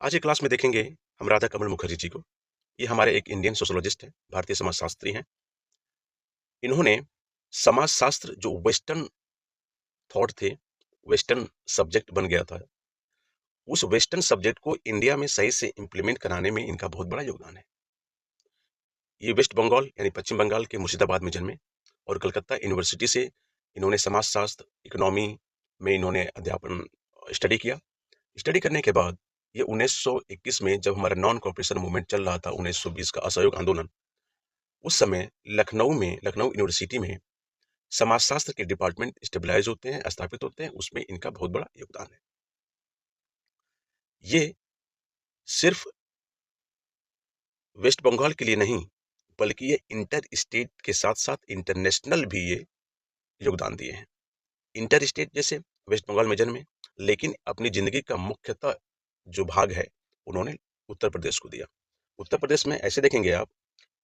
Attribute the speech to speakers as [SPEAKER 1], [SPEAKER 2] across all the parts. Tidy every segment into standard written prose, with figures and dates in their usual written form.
[SPEAKER 1] आज की क्लास में देखेंगे हम राधा कमल मुखर्जी जी को। ये हमारे एक इंडियन सोशोलॉजिस्ट हैं, भारतीय समाजशास्त्री हैं। इन्होंने समाजशास्त्र जो वेस्टर्न थॉट थे, वेस्टर्न सब्जेक्ट बन गया था, उस वेस्टर्न सब्जेक्ट को इंडिया में सही से इम्प्लीमेंट कराने में इनका बहुत बड़ा योगदान है। ये वेस्ट बंगाल यानी पश्चिम बंगाल के मुर्शिदाबाद में जन्मे और कलकत्ता यूनिवर्सिटी से इन्होंने समाजशास्त्र, इकोनॉमी में इन्होंने अध्यापन स्टडी किया। स्टडी करने के बाद ये 1921 में जब हमारा नॉन कॉपरेशन मूवमेंट चल रहा था, 1920 का असहयोग आंदोलन, उस समय लखनऊ यूनिवर्सिटी में समाजशास्त्र के डिपार्टमेंट स्टेबलाइज होते हैं, स्थापित होते हैं। उसमें इनका बहुत बड़ा योगदान है। ये सिर्फ वेस्ट बंगाल के लिए नहीं, बल्कि ये इंटर स्टेट के साथ साथ इंटरनेशनल भी ये योगदान दिए हैं। इंटर स्टेट जैसे वेस्ट बंगाल में जन्मे, लेकिन अपनी जिंदगी का मुख्यतः जो भाग है उन्होंने उत्तर प्रदेश को दिया। उत्तर प्रदेश में ऐसे देखेंगे आप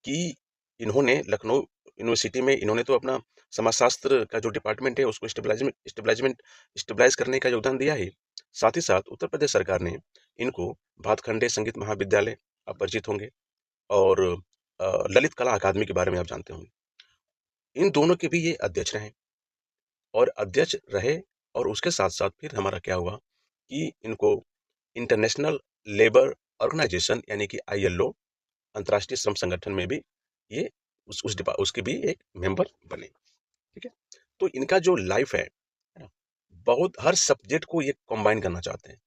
[SPEAKER 1] कि इन्होंने लखनऊ यूनिवर्सिटी में इन्होंने तो अपना समाजशास्त्र का जो डिपार्टमेंट है उसको स्टेबलाइज करने का योगदान दिया ही, साथ ही साथ उत्तर प्रदेश सरकार ने इनको भातखंडे संगीत महाविद्यालय, आप परिचित होंगे, और ललित कला अकादमी के बारे में आप जानते होंगे, इन दोनों के भी ये अध्यक्ष रहे। और अध्यक्ष रहे और उसके साथ साथ फिर हमारा क्या हुआ कि इनको इंटरनेशनल लेबर ऑर्गेनाइजेशन यानी कि ILO, अंतर्राष्ट्रीय श्रम संगठन में भी ये उसके भी एक मेंबर बने। ठीक है। तो इनका जो लाइफ है ना, बहुत हर सब्जेक्ट को ये कंबाइन करना चाहते हैं।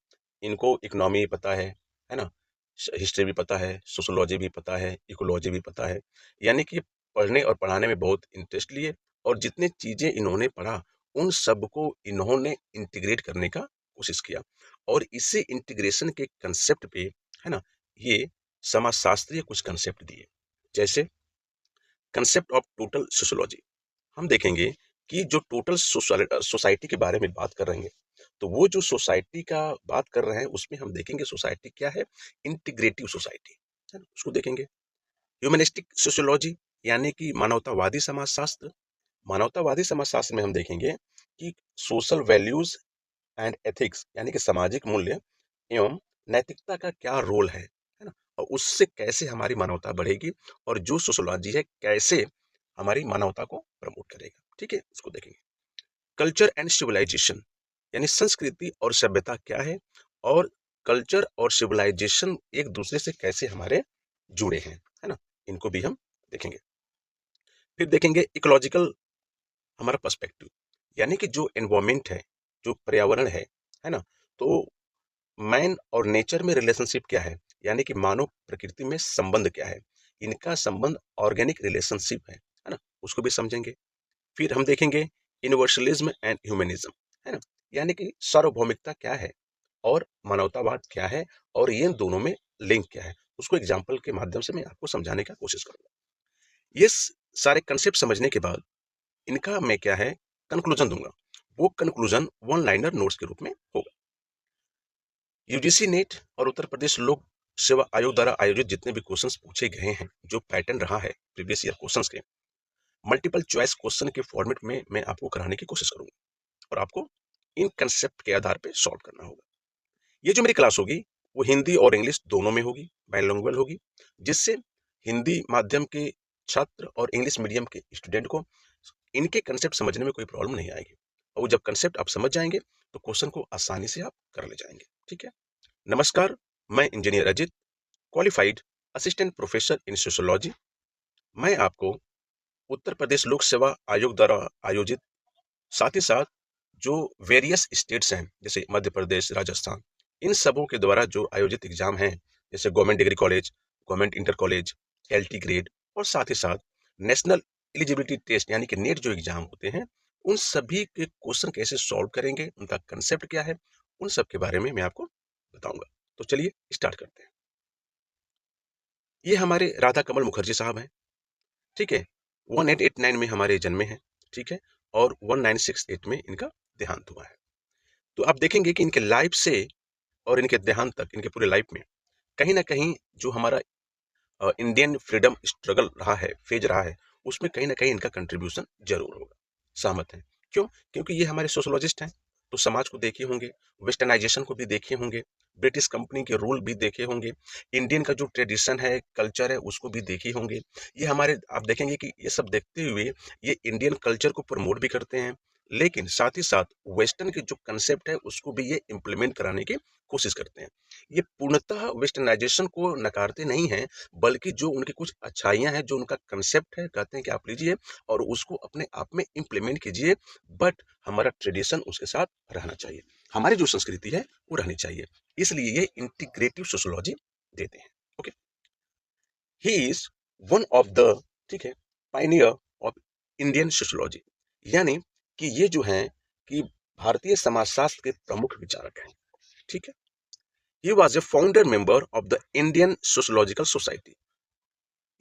[SPEAKER 1] इनको इकोनॉमी पता है ना, हिस्ट्री भी पता है, सोशोलॉजी भी पता है, इकोलॉजी भी पता है, यानी कि पढ़ने और पढ़ाने में बहुत इंटरेस्ट लिए और जितने चीजें इन्होंने पढ़ा उन सबको इन्होंने इंटीग्रेट करने का कोशिश किया। और इसी इंटीग्रेशन के कंसेप्ट पे है ना, ये समाजशास्त्रीय कुछ कंसेप्ट दिए, जैसे कंसेप्ट ऑफ टोटल सोशोलॉजी। हम देखेंगे कि जो टोटल सोसाइटी के बारे में बात कर रहे हैं, तो वो जो सोसाइटी का बात कर रहे हैं उसमें हम देखेंगे सोसाइटी क्या है, इंटीग्रेटिव सोसाइटी है ना, उसको देखेंगे। ह्यूमनिस्टिक सोशियोलॉजी यानी कि मानवतावादी समाजशास्त्र। मानवतावादी समाजशास्त्र में हम देखेंगे कि सोशल वैल्यूज एंड एथिक्स यानी कि सामाजिक मूल्य एवं नैतिकता का क्या रोल है ना, और उससे कैसे हमारी मानवता बढ़ेगी, और जो सोशोलॉजी है कैसे हमारी मानवता को प्रमोट करेगा। ठीक है, उसको देखेंगे। कल्चर एंड सिविलाइजेशन यानी संस्कृति और सभ्यता क्या है, और कल्चर और सिविलाइजेशन एक दूसरे से कैसे हमारे जुड़े हैं, है ना, इनको भी हम देखेंगे। फिर देखेंगे इकोलॉजिकल, हमारा पर्सपेक्टिव, यानी कि जो एनवायरमेंट है, जो पर्यावरण है ना, तो मैन और नेचर में रिलेशनशिप क्या है, यानी कि मानव प्रकृति में संबंध क्या है, इनका संबंध ऑर्गेनिक रिलेशनशिप है ना, उसको भी समझेंगे। फिर हम देखेंगे यूनिवर्सलिज्म एंड ह्यूमनिज्म, है ना, यानी कि सार्वभौमिकता क्या है और मानवतावाद क्या है, और ये दोनों में लिंक क्या है, उसको एग्जाम्पल के माध्यम से मैं आपको समझाने का कोशिश करूंगा। ये सारे कंसेप्ट समझने के बाद इनका मैं क्या है कंक्लूजन दूंगा। वो कंक्लूजन वन लाइनर नोट्स के रूप में होगा। यूजीसी नेट और उत्तर प्रदेश लोक सेवा आयोग द्वारा आयोजित जितने भी क्वेश्चंस पूछे गए हैं, जो पैटर्न रहा है प्रीवियस ईयर क्वेश्चंस के, मल्टीपल चॉइस क्वेश्चन के फॉर्मेट में मैं आपको कराने की कोशिश करूंगा और आपको इन कंसेप्ट के आधार पे सॉल्व करना होगा। ये जो मेरी क्लास होगी वो हिंदी और इंग्लिश दोनों में होगी, बाइलिंगुअल होगी, जिससे हिंदी माध्यम के छात्र और इंग्लिश मीडियम के स्टूडेंट को इनके कंसेप्ट समझने में कोई प्रॉब्लम नहीं आएगी, और जब कंसेप्ट आप समझ जाएंगे तो क्वेश्चन को आसानी से आप कर ले जाएंगे। ठीक है। नमस्कार, मैं engineer Ajit, qualified assistant professor in sociology. मैं आपको उत्तर प्रदेश लोक सेवा आयोग द्वारा आयोजित, साथ ही साथ जो वेरियस स्टेट्स हैं जैसे मध्य प्रदेश, राजस्थान, इन सबों के द्वारा जो आयोजित एग्जाम हैं, जैसे government degree college, government inter college, LT grade, और साथ ही साथ नेशनल एलिजिबिलिटी टेस्ट यानी कि नेट जो एग्जाम होते हैं, उन सभी के क्वेश्चन कैसे सॉल्व करेंगे, उनका कंसेप्ट क्या है, उन सब के बारे में मैं आपको बताऊंगा। तो चलिए स्टार्ट करते हैं। ये हमारे राधा कमल मुखर्जी साहब हैं। ठीक है। 1889 में हमारे जन्मे हैं। ठीक है। और 1968 में इनका देहांत हुआ है। तो आप देखेंगे कि इनके लाइफ से और इनके देहांत तक, इनके पूरे लाइफ में कहीं ना कहीं जो हमारा इंडियन फ्रीडम स्ट्रगल रहा है, फेज रहा है, उसमें कहीं ना कहीं इनका कंट्रीब्यूशन जरूर होगा। सहमत हैं? क्यों? क्योंकि ये हमारे सोशोलॉजिस्ट हैं, तो समाज को देखे होंगे, वेस्टर्नाइजेशन को भी देखे होंगे, ब्रिटिश कंपनी के रूल भी देखे होंगे, इंडियन का जो ट्रेडिशन है, कल्चर है, उसको भी देखे होंगे। ये हमारे आप देखेंगे कि ये सब देखते हुए ये इंडियन कल्चर को प्रमोट भी करते हैं, लेकिन साथ ही साथ वेस्टर्न के जो कंसेप्ट है उसको भी ये इम्प्लीमेंट कराने की कोशिश करते हैं। ये पूर्णतः वेस्टर्नाइजेशन को नकारते नहीं हैं, बल्कि जो उनकी कुछ अच्छाइयाँ हैं, जो उनका कंसेप्ट है, कहते हैं कि आप लीजिए और उसको अपने आप में इम्प्लीमेंट कीजिए, बट हमारा ट्रेडिशन उसके साथ रहना चाहिए, हमारी जो संस्कृति है वो रहनी चाहिए। इसलिए ये इंटीग्रेटिव सोशियोलॉजी देते हैं। Okay, he is one of the, ठीक है, पायनियर ऑफ इंडियन सोशियोलॉजी, यानी कि ये जो हैं कि भारतीय समाजशास्त्र के प्रमुख विचारक हैं। ठीक है, he was a founder member of the Indian sociological society.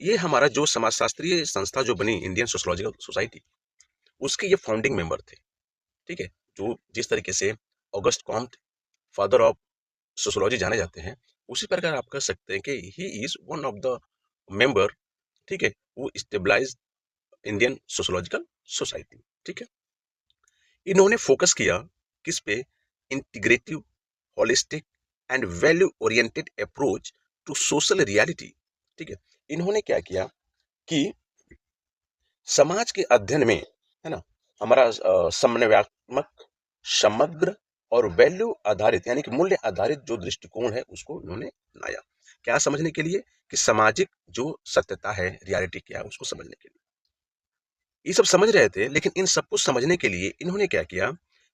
[SPEAKER 1] ये हमारा जो समाजशास्त्रीय संस्था जो बनी इंडियन सोशियोलॉजिकल सोसाइटी, उसके ये फाउंडिंग मेंबर थे। ठीक है, जो जिस तरीके से August Comte father of sociology जाने जाते हैं, उसी प्रकार आप कह सकते हैं कि he is one of the member, ठीक है, वो स्टेबलाइज इंडियन सोशियोलॉजिकल सोसाइटी। ठीक है, इन्होंने फोकस किया किस पे? Integrative, holistic and value oriented approach to social reality. ठीक है, इन्होंने क्या किया कि समाज के अध्ययन में, है ना, हमारा समन्वयात्मक, समग्र और वैल्यू आधारित यानी कि मूल्य आधारित जो दृष्टिकोण है उसको इन्होंने अपनाया। क्या समझने के लिए? कि सामाजिक जो सत्यता है, रियलिटी क्या है, उसको समझने के लिए। ये सब समझ रहे थे, लेकिन इन सबको समझने के लिए इन्होंने क्या किया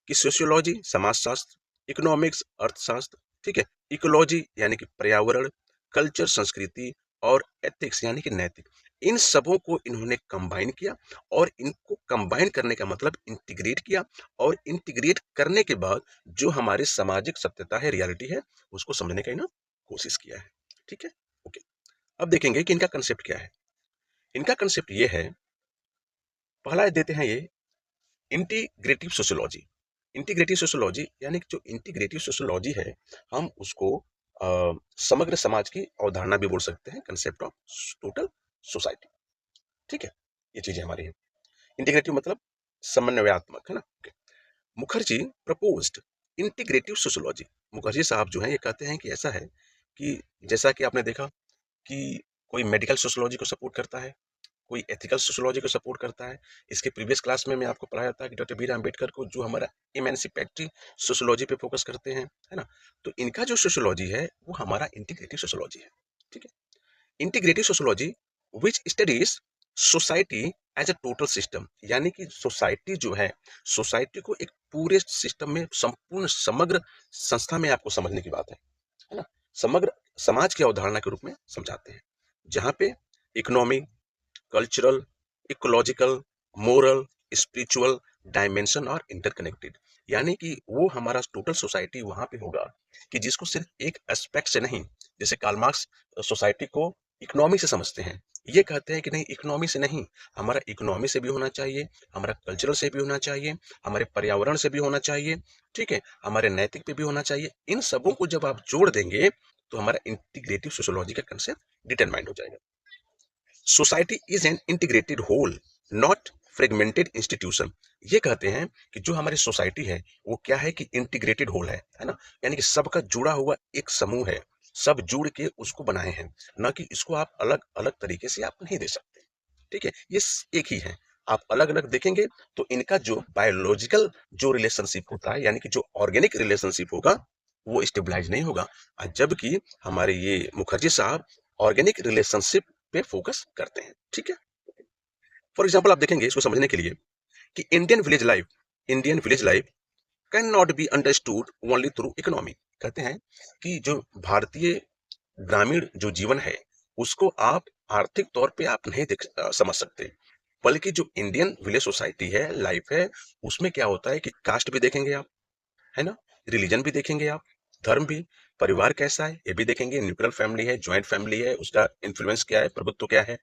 [SPEAKER 1] कि सोशियोलॉजी समाजशास्त्र, इकोनॉमिक्स अर्थशास्त्र, ठीक है, इकोलॉजी यानी कि पर्यावरण, कल्चर संस्कृति और एथिक्स यानी कि नैतिक, इन सबों को इन्होंने कंबाइन किया। और इनको कंबाइन करने का मतलब इंटीग्रेट किया, और इंटीग्रेट करने के बाद जो हमारी सामाजिक सत्यता है, रियलिटी है, उसको समझने का इन्होंने कोशिश किया है। ठीक है, ओके, अब देखेंगे कि इनका कंसेप्ट क्या है। इनका कंसेप्ट ये है, पहला देते हैं ये इंटीग्रेटिव सोशियोलॉजी। इंटीग्रेटिव सोशियोलॉजी यानी कि जो इंटीग्रेटिव सोशियोलॉजी है, हम उसको समग्र समाज की अवधारणा भी बोल सकते हैं, कंसेप्ट ऑफ टोटल सोसाइटी। ठीक है, ये चीजें हमारी हैं। इंटीग्रेटिव मतलब समन्वयात्मक, है ना। okay. Mukherjee proposed integrative sociology. Mukherjee साहब जो हैं ये कहते हैं कि ऐसा है कि जैसा कि आपने देखा कि कोई मेडिकल सोशियोलॉजी को सपोर्ट करता है, कोई एथिकल सोशियोलॉजी को सपोर्ट करता है। इसके प्रीवियस क्लास में मैं आपको पढ़ाया था कि डॉक्टर बी आर अम्बेडकर को जो हमारा इमेंसिपेटरी सोशियोलॉजी पे फोकस करते हैं, है ना। तो इनका जो सोशियोलॉजी है वो हमारा इंटीग्रेटिव सोशियोलॉजी है। ठीक है, integrative sociology which studies society as a total system, यानी कि सोसाइटी जो है, सोसाइटी को एक पूरे सिस्टम में, संपूर्ण समग्र संस्था में आपको समझने की बात है ना, समग्र समाज की अवधारणा के रूप में समझाते हैं, जहाँ पे economy, cultural, ecological, moral, spiritual dimension और इंटरकनेक्टेड, यानी कि वो हमारा टोटल सोसाइटी वहां पे होगा कि जिसको सिर्फ एक एस्पेक्ट से नहीं, जैसे कार्ल मार्क्स सोसाइटी को इकोनॉमी से समझते हैं, ये कहते हैं कि नहीं, इकोनॉमी से नहीं, हमारा इकोनॉमी से भी होना चाहिए, हमारा कल्चरल से भी होना चाहिए, हमारे पर्यावरण से भी होना चाहिए, ठीक है, हमारे नैतिक पे भी होना चाहिए। इन सबों को जब आप जोड़ देंगे तो हमारा इंटीग्रेटिव सोशियोलॉजी का कंसेप्ट डिटरमाइंड हो जाएगा। Society is an integrated whole, not fragmented institution. ये कहते हैं कि जो हमारी सोसाइटी है वो क्या है कि इंटीग्रेटेड होल है ना, यानी कि सबका जुड़ा हुआ एक समूह है, सब जुड़ के उसको बनाए हैं, ना कि इसको आप अलग अलग तरीके से आप नहीं दे सकते। ठीक है, ये एक ही है। आप अलग अलग देखेंगे तो इनका जो बायोलॉजिकल जो रिलेशनशिप होता है, यानी कि जो ऑर्गेनिक रिलेशनशिप होगा, वो स्टेबलाइज नहीं होगा। जबकि हमारे ये मुखर्जी साहब ऑर्गेनिक रिलेशनशिप पे फोकस करते हैं। ठीक है, फॉर एग्जाम्पल आप देखेंगे इसको समझने के लिए कि Indian village life can not be understood only through economy. कहते हैं कि जो भारतीय ग्रामीण जो जीवन है उसको आप आर्थिक तौर पे आप नहीं समझ सकते, बल्कि जो इंडियन विलेज सोसाइटी है, लाइफ है, उसमें क्या होता है कि कास्ट भी देखेंगे आप, है ना, रिलीजन भी देखेंगे आप, धर्म भी, परिवार कैसा है ये भी देखेंगे, न्यूक्लियर फैमिली है, ज्वाइंट फैमिली है, उसका इन्फ्लुएंस क्या है, प्रभुत्व क्या है,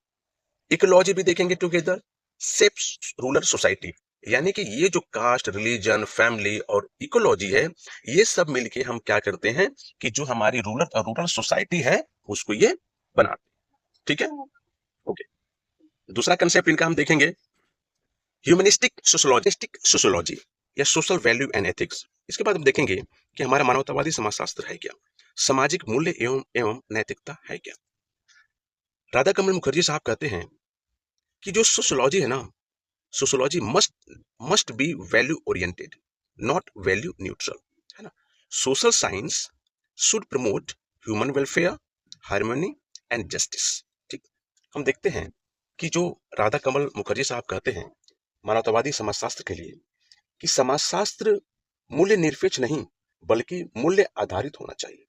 [SPEAKER 1] इकोलॉजी भी देखेंगे टुगेदर सेप्स रूरल सोसाइटी, यानी कि ये जो कास्ट, रिलीजन, फैमिली और इकोलॉजी है, ये सब मिलके हम क्या करते हैं कि जो हमारी रूरल सोसाइटी है उसको ये बनाते हैं। ठीक है, ओके, दूसरा कंसेप्ट इनका हम देखेंगे ह्यूमनिस्टिक सोशियोलॉजी या सोशल वैल्यू एंड एथिक्स। इसके बाद हम देखेंगे कि हमारा मानवतावादी समाजशास्त्र है क्या। सामाजिक मूल्य एवं एवं नैतिकता है क्या? राधा कमल मुखर्जी साहब कहते हैं कि जो सोशियोलॉजी है ना, sociology must must be value oriented, not value neutral, है ना? Social science should promote human welfare, harmony and justice. ठीक। हम देखते हैं कि जो राधा कमल मुखर्जी साहब कहते हैं मानवतावादी समाजशास्त्र के लिए कि समाजशास्त्र मूल्य निरपेक्ष नहीं बल्कि मूल्य आधारित होना चाहिए।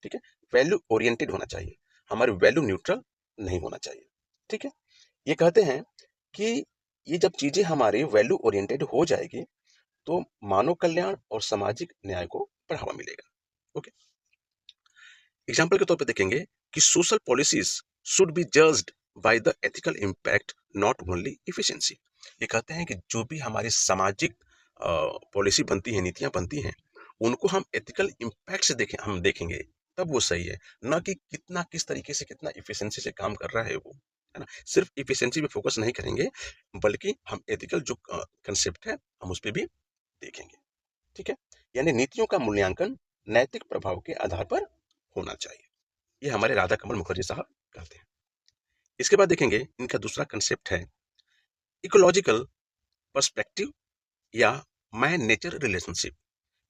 [SPEAKER 1] ठीक है, वैल्यू ओरिएंटेड होना चाहिए, हमारे वैल्यू न्यूट्रल नहीं होना चाहिए। ठीक है, ये कहते हैं कि ये जब चीजें हमारे वैल्यू ओरिएंटेड हो जाएगी तो मानव कल्याण और सामाजिक न्याय को बढ़ावा मिलेगा। ओके, एग्जाम्पल के तौर पे देखेंगे कि social policies should be judged by the ethical impact, not only efficiency. ये कहते हैं कि जो भी हमारी सामाजिक पॉलिसी बनती है, नीतियां बनती हैं, उनको हम एथिकल इम्पैक्ट से हम देखेंगे तब वो सही है, ना कि कितना किस तरीके से कितना इफिशिएंसी से काम कर रहा है वो, है ना? सिर्फ इफिशिएंसी पे फोकस नहीं करेंगे बल्कि हम एथिकल जो कंसेप्ट है हम उस पर भी देखेंगे। ठीक है, यानी नीतियों का मूल्यांकन नैतिक प्रभाव के आधार पर होना चाहिए। ये हमारे राधा कमल मुखर्जी साहब कहते हैं। इसके बाद देखेंगे इनका दूसरा कंसेप्ट है इकोलॉजिकल पर्सपेक्टिव या मैन नेचर रिलेशनशिप,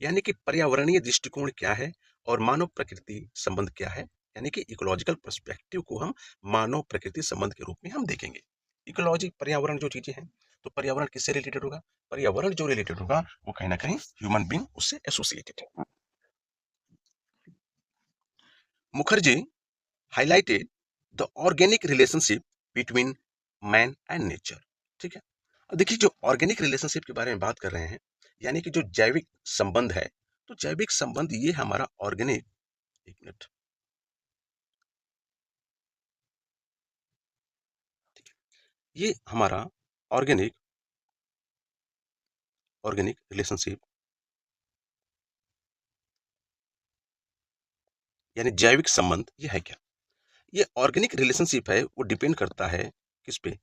[SPEAKER 1] यानी कि पर्यावरणीय दृष्टिकोण क्या है और मानव प्रकृति संबंध क्या है। यानी कि इकोलॉजिकल पर्सपेक्टिव को हम मानव प्रकृति संबंध के रूप में हम देखेंगे। इकोलॉजी पर्यावरण जो चीजें हैं, तो पर्यावरण किससे रिलेटेड होगा? पर्यावरण जो रिलेटेड होगा वो कहीं ना कहीं ह्यूमन बींग उससे एसोसिएटेड है। Mukherjee highlighted the organic relationship between man and nature। ठीक है, अब देखिए जो ऑर्गेनिक रिलेशनशिप के बारे में बात कर रहे हैं, यानी कि जो जैविक संबंध है, तो जैविक संबंध ये हमारा ऑर्गेनिक, एक मिनट, ये हमारा ऑर्गेनिक ऑर्गेनिक रिलेशनशिप यानी जैविक संबंध ये है क्या? ये ऑर्गेनिक रिलेशनशिप है वो डिपेंड करता है किस पे?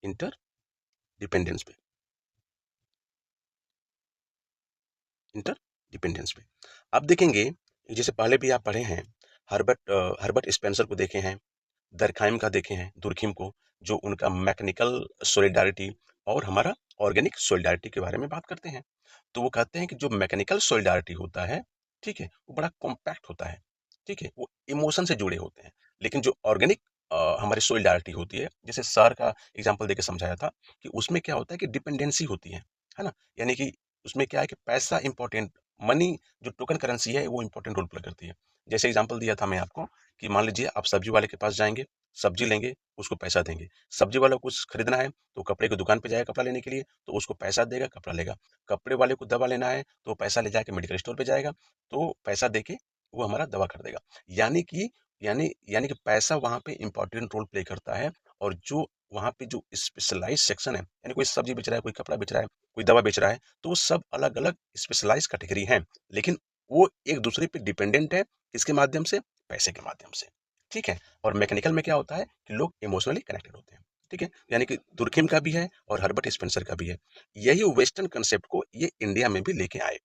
[SPEAKER 1] इंटर डिपेंडेंस पे, इंटर डिपेंडेंस पे। आप देखेंगे जैसे पहले भी आप पढ़े हैं, हर्बर्ट स्पेंसर को देखे हैं, दरखाइम का देखे हैं, दुर्खिम को, जो उनका मैकेनिकल सोलिडारिटी और हमारा ऑर्गेनिक सोलिडारिटी के बारे में बात करते हैं। तो वो कहते हैं कि जो मैकेनिकल सोलिडारिटी होता है, ठीक है, वो बड़ा कॉम्पैक्ट होता है, ठीक है, वो इमोशन से जुड़े होते हैं। लेकिन जो ऑर्गेनिक हमारी सोलिडारिटी होती है, जैसे सर का एग्जाम्पल देके समझाया था कि उसमें क्या होता है कि डिपेंडेंसी होती है ना? यानी कि उसमें क्या है कि पैसा इंपॉर्टेंट, मनी जो टोकन करेंसी है वो इंपॉर्टेंट रोल प्ले करती है। जैसे एग्जाम्पल दिया था मैं आपको कि मान लीजिए आप सब्जी वाले के पास जाएंगे, सब्जी लेंगे, उसको पैसा देंगे। सब्जी वाला को कुछ खरीदना है तो कपड़े की दुकान पे जाएगा कपड़ा लेने के लिए, तो उसको पैसा देगा, कपड़ा लेगा। कपड़े वाले को दवा लेना है तो पैसा ले जाके मेडिकल स्टोर पे जाएगा, तो पैसा देके वो हमारा दवा खरीदेगा। यानी कि यानी कि पैसा वहाँ पे इंपॉर्टेंट रोल प्ले करता है। और जो वहाँ पे जो स्पेशलाइज सेक्शन है, यानी कोई सब्जी बेच रहा है, कोई कपड़ा बेच रहा है, कोई दवा बेच रहा है, तो वो सब अलग अलग स्पेशलाइज कैटेगरी हैं, लेकिन वो एक दूसरे पे डिपेंडेंट है, किसके माध्यम से? पैसे के माध्यम से। ठीक है, और मैकेनिकल में क्या होता है कि लोग इमोशनली कनेक्टेड होते हैं। ठीक है, यानी कि दुर्खिम का भी है और हर्बर्ट स्पेंसर का भी है। यही वेस्टर्न कंसेप्ट को ये इंडिया में भी लेके आए।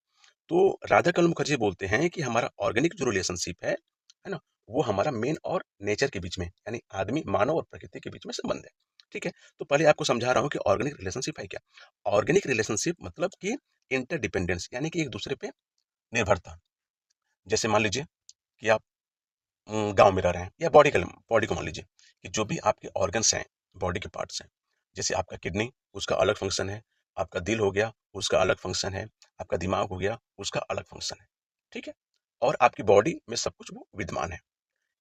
[SPEAKER 1] तो राधा कमल मुखर्जी बोलते हैं कि हमारा ऑर्गेनिक जो रिलेशनशिप है ना, वो हमारा मेन और नेचर के बीच में, यानी आदमी, मानव और प्रकृति के बीच में संबंध है। ठीक है, तो पहले आपको समझा रहा हूँ कि ऑर्गेनिक रिलेशनशिप है क्या। ऑर्गेनिक रिलेशनशिप मतलब कि इंटरडिपेंडेंस, यानी कि एक दूसरे पे निर्भरता। जैसे मान लीजिए कि आप गाँव में रह रहे हैं, या बॉडी को मान लीजिए कि जो भी आपके ऑर्गन्स हैं, बॉडी के पार्ट्स हैं, जैसे आपका किडनी, उसका अलग फंक्शन है, आपका दिल हो गया, उसका अलग फंक्शन है, आपका दिमाग हो गया, उसका अलग फंक्शन है। ठीक है, और आपकी बॉडी में सब कुछ वो विद्यमान है।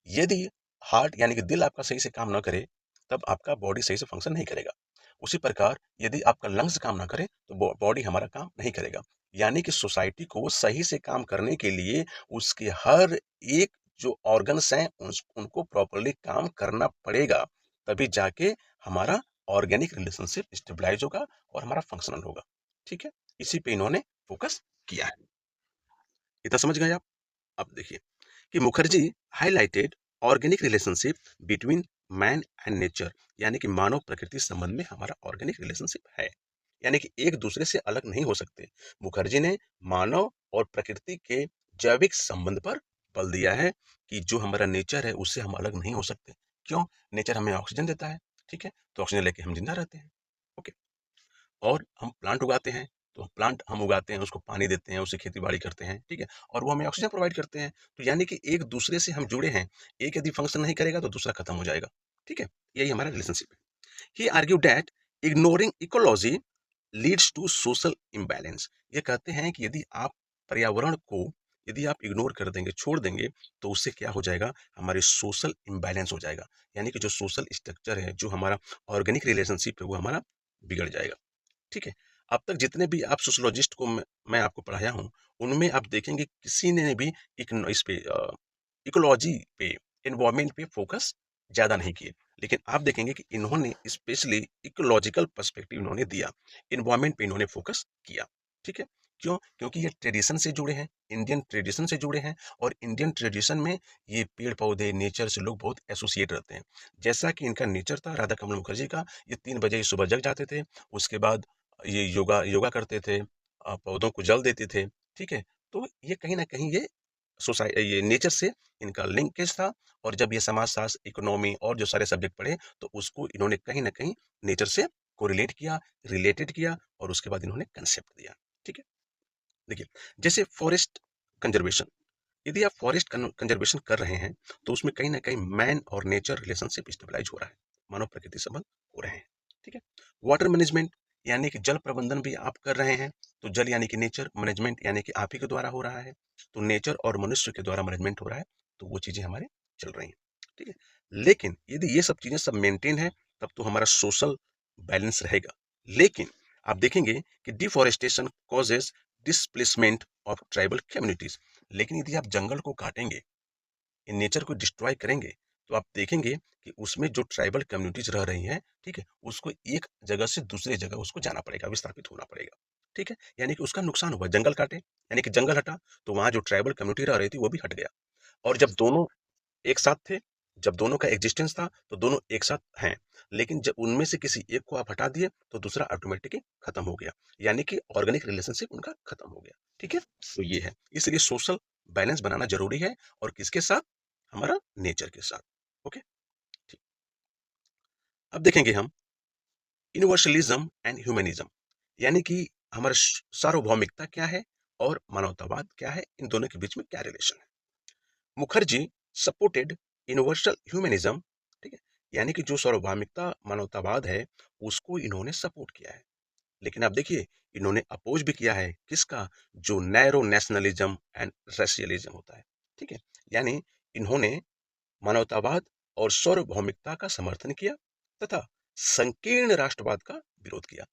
[SPEAKER 1] यदि हार्ट यानी कि दिल आपका सही से काम ना करे, तब आपका बॉडी सही से फंक्शन नहीं करेगा। उसी प्रकार यदि आपका लंग्स काम ना करे तो बॉडी हमारा काम नहीं करेगा। यानी कि सोसाइटी को सही से काम करने के लिए उसके हर एक जो ऑर्गन्स हैं उनको प्रॉपरली काम करना पड़ेगा, तभी जाके हमारा ऑर्गेनिक रिलेशनशिप स्टेबलाइज होगा और हमारा फंक्शनल होगा। ठीक है, इसी पे इन्होंने फोकस किया है। इतना समझ गए आप? अब देखिए कि Mukherjee highlighted organic relationship between man and nature, यानी कि मानव प्रकृति संबंध में हमारा ऑर्गेनिक रिलेशनशिप है, यानी कि एक दूसरे से अलग नहीं हो सकते। मुखर्जी ने मानव और प्रकृति के जैविक संबंध पर बल दिया है कि जो हमारा नेचर है उससे हम अलग नहीं हो सकते। क्यों? नेचर हमें ऑक्सीजन देता है, ठीक है? तो ऑक्सीजन लेके हम जिंदा रहते हैं। ओके। और हम प्लांट उगाते हैं, तो प्लांट हम उगाते हैं, उसको पानी देते हैं, उससे खेती-बाड़ी करते हैं, ठीक है? और वो हमें ऑक्सीजन प्रोवाइड करते हैं। तो यानी कि एक दूसरे से हम जुड़े हैं। एक यदि फंक्शन नहीं करेगा तो दूसरा खत्म हो जाएगा, ठीक है? यही हमारा रिलेशनशिप है। He argued that ignoring ecology leads to social imbalance. ये कहते हैं कि पर्यावरण को यदि आप इग्नोर कर देंगे, छोड़ देंगे, तो उससे क्या हो जाएगा? हमारे सोशल इम्बैलेंस हो जाएगा। यानी कि जो सोशल स्ट्रक्चर है, जो हमारा ऑर्गेनिक रिलेशनशिप है, वो हमारा बिगड़ जाएगा। ठीक है? अब तक जितने भी आप सोशियोलॉजिस्ट को मैं आपको पढ़ाया हूँ, उनमें आप देखेंगे किसी ने भी इस पे इकोलॉजी पे, एनवायरनमेंट पे फोकस ज़्यादा नहीं किए। लेकिन आप देखेंगे कि इन्होंने स्पेशली इकोलॉजिकल पर्सपेक्टिव इन्होंने दिया, एनवायरनमेंट पे इन्होंने फोकस किया। ठीक है? क्यों? क्योंकि ये ट्रेडिशन से जुड़े हैं, इंडियन ट्रेडिशन से जुड़े हैं और इंडियन ट्रेडिशन में ये पेड़-पौधे, नेचर से लोग बहुत एसोसिएट रहते हैं। जैसा कि इनका नेचर था राधा कमल मुखर्जी का, ये 3 बजे सुबह जग जाते थे, उसके बाद ये योगा योगा करते थे, पौधों को जल देते थे, ठीक है? तो ये कहीं न कहीं ये नेचर से इनका लिंकेज था और जब ये समाजशास्त्र, इकोनॉमी और जो सारे सब्जेक्ट पढ़े, तो उसको इन्होंने कहीं न कहीं नेचर से कोरिलेट किया, रिलेटेड किया और उसके बाद इन्होंने कांसेप्ट दिया, ठीक है? देखिए, जैसे फॉरेस्ट कंजर्वेशन, यदि आप फॉरेस्ट कंजर्वेशन कर रहे हैं, तो उसमें कहीं न कहीं मैन और नेचर रिलेशनशिप स्टेबलाइज़ हो रहा है, मानव प्रकृति संबंध हो रहे हैं, ठीक है? वाटर मैनेजमेंट यानी कि जल प्रबंधन भी आप कर रहे हैं, तो जल यानी कि नेचर, मैनेजमेंट यानी कि आप ही के द्वारा हो रहा है, तो नेचर और मनुष्य के द्वारा मैनेजमेंट हो रहा है, तो वो चीज़ें हमारे चल रही हैं, ठीक है? लेकिन यदि ये सब चीज़ें सब मेंटेन है, तब तो हमारा सोशल बैलेंस रहेगा। लेकिन आप देखेंगे कि deforestation causes displacement of tribal communities. लेकिन यदि आप जंगल को काटेंगे, इन नेचर को डिस्ट्रॉय करेंगे, तो आप देखेंगे कि उसमें जो ट्राइबल कम्युनिटीज रह रही हैं, ठीक है, उसको एक जगह से दूसरे जगह उसको जाना पड़ेगा, विस्थापित होना पड़ेगा, ठीक है? यानी कि उसका नुकसान हुआ, जंगल काटे, यानी कि जंगल हटा, तो वहाँ जो ट्राइबल कम्युनिटी रह रही थी, वो भी हट गया। और जब दोनों एक साथ थे, जब दोनों का एग्जिस्टेंस था, तो दोनों एक साथ हैं। लेकिन जब उनमें से किसी एक को आप हटा दिए, तो दूसरा ऑटोमेटिकली खत्म हो गया। यानी कि ऑर्गेनिक रिलेशनशिप उनका खत्म हो गया। ठीक है? तो ये है। इसलिए सोशल बैलेंस बनाना ज़रूरी है और किसके साथ? हमारा नेचर के साथ। ओके? ठीक। अब देखेंगे हम यूनिवर्सलिज्म एंड ह्यूमनिज्म, यानी कि हमारा सार्वभौमिकता क्या है और मानवतावाद क्या है, इन दोनों के बीच में क्या रिलेशन है। मुखर्जी सपोर्टेड यूनिवर्सल ह्यूमनिज्म, ठीक है, यानी कि जो सार्वभौमिकता मानवतावाद है उसको इन्होंने सपोर्ट किया है। लेकिन आप देखिए, इन्होंने अपोज भी किया है किसका? जो नैरो नेशनलिज्म एंड रेशियलिज्म होता है, ठीक है, यानी इन्होंने मानवतावाद और सार्वभौमिकता का समर्थन किया तथा संकीर्ण राष्ट्रवाद का विरोध किया।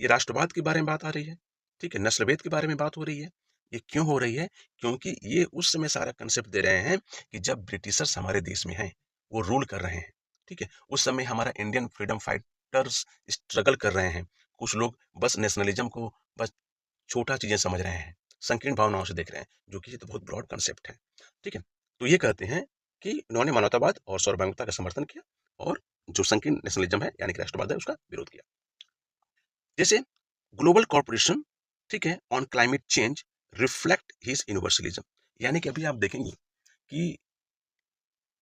[SPEAKER 1] ये राष्ट्रवाद के बारे में बात आ रही है, ठीक है, नस्लभेद के बारे में बात हो रही है। ये क्यों हो रही है? क्योंकि ये उस समय सारा कंसेप्ट दे रहे हैं कि जब ब्रिटिशर्स हमारे देश में हैं, वो रूल कर रहे हैं, ठीक है? उस समय हमारा इंडियन फ्रीडम फाइटर्स स्ट्रगल कर रहे हैं। कुछ लोग बस नेशनलिज्म को बस छोटा चीजें समझ रहे हैं, संकीर्ण भावनाओं से देख रहे हैं, जो कि ये तो बहुत ब्रॉड कंसेप्ट है, ठीक है? तो ये कहते हैं कि इन्होंने मानवतावाद और सार्वभौमिकता का समर्थन किया और जो संकीर्ण नेशनलिज्म है यानी कि राष्ट्रवाद है उसका विरोध किया। जैसे ग्लोबल कॉर्पोरेशन, ठीक है, on climate change reflect his universalism, यानी कि अभी आप देखेंगे कि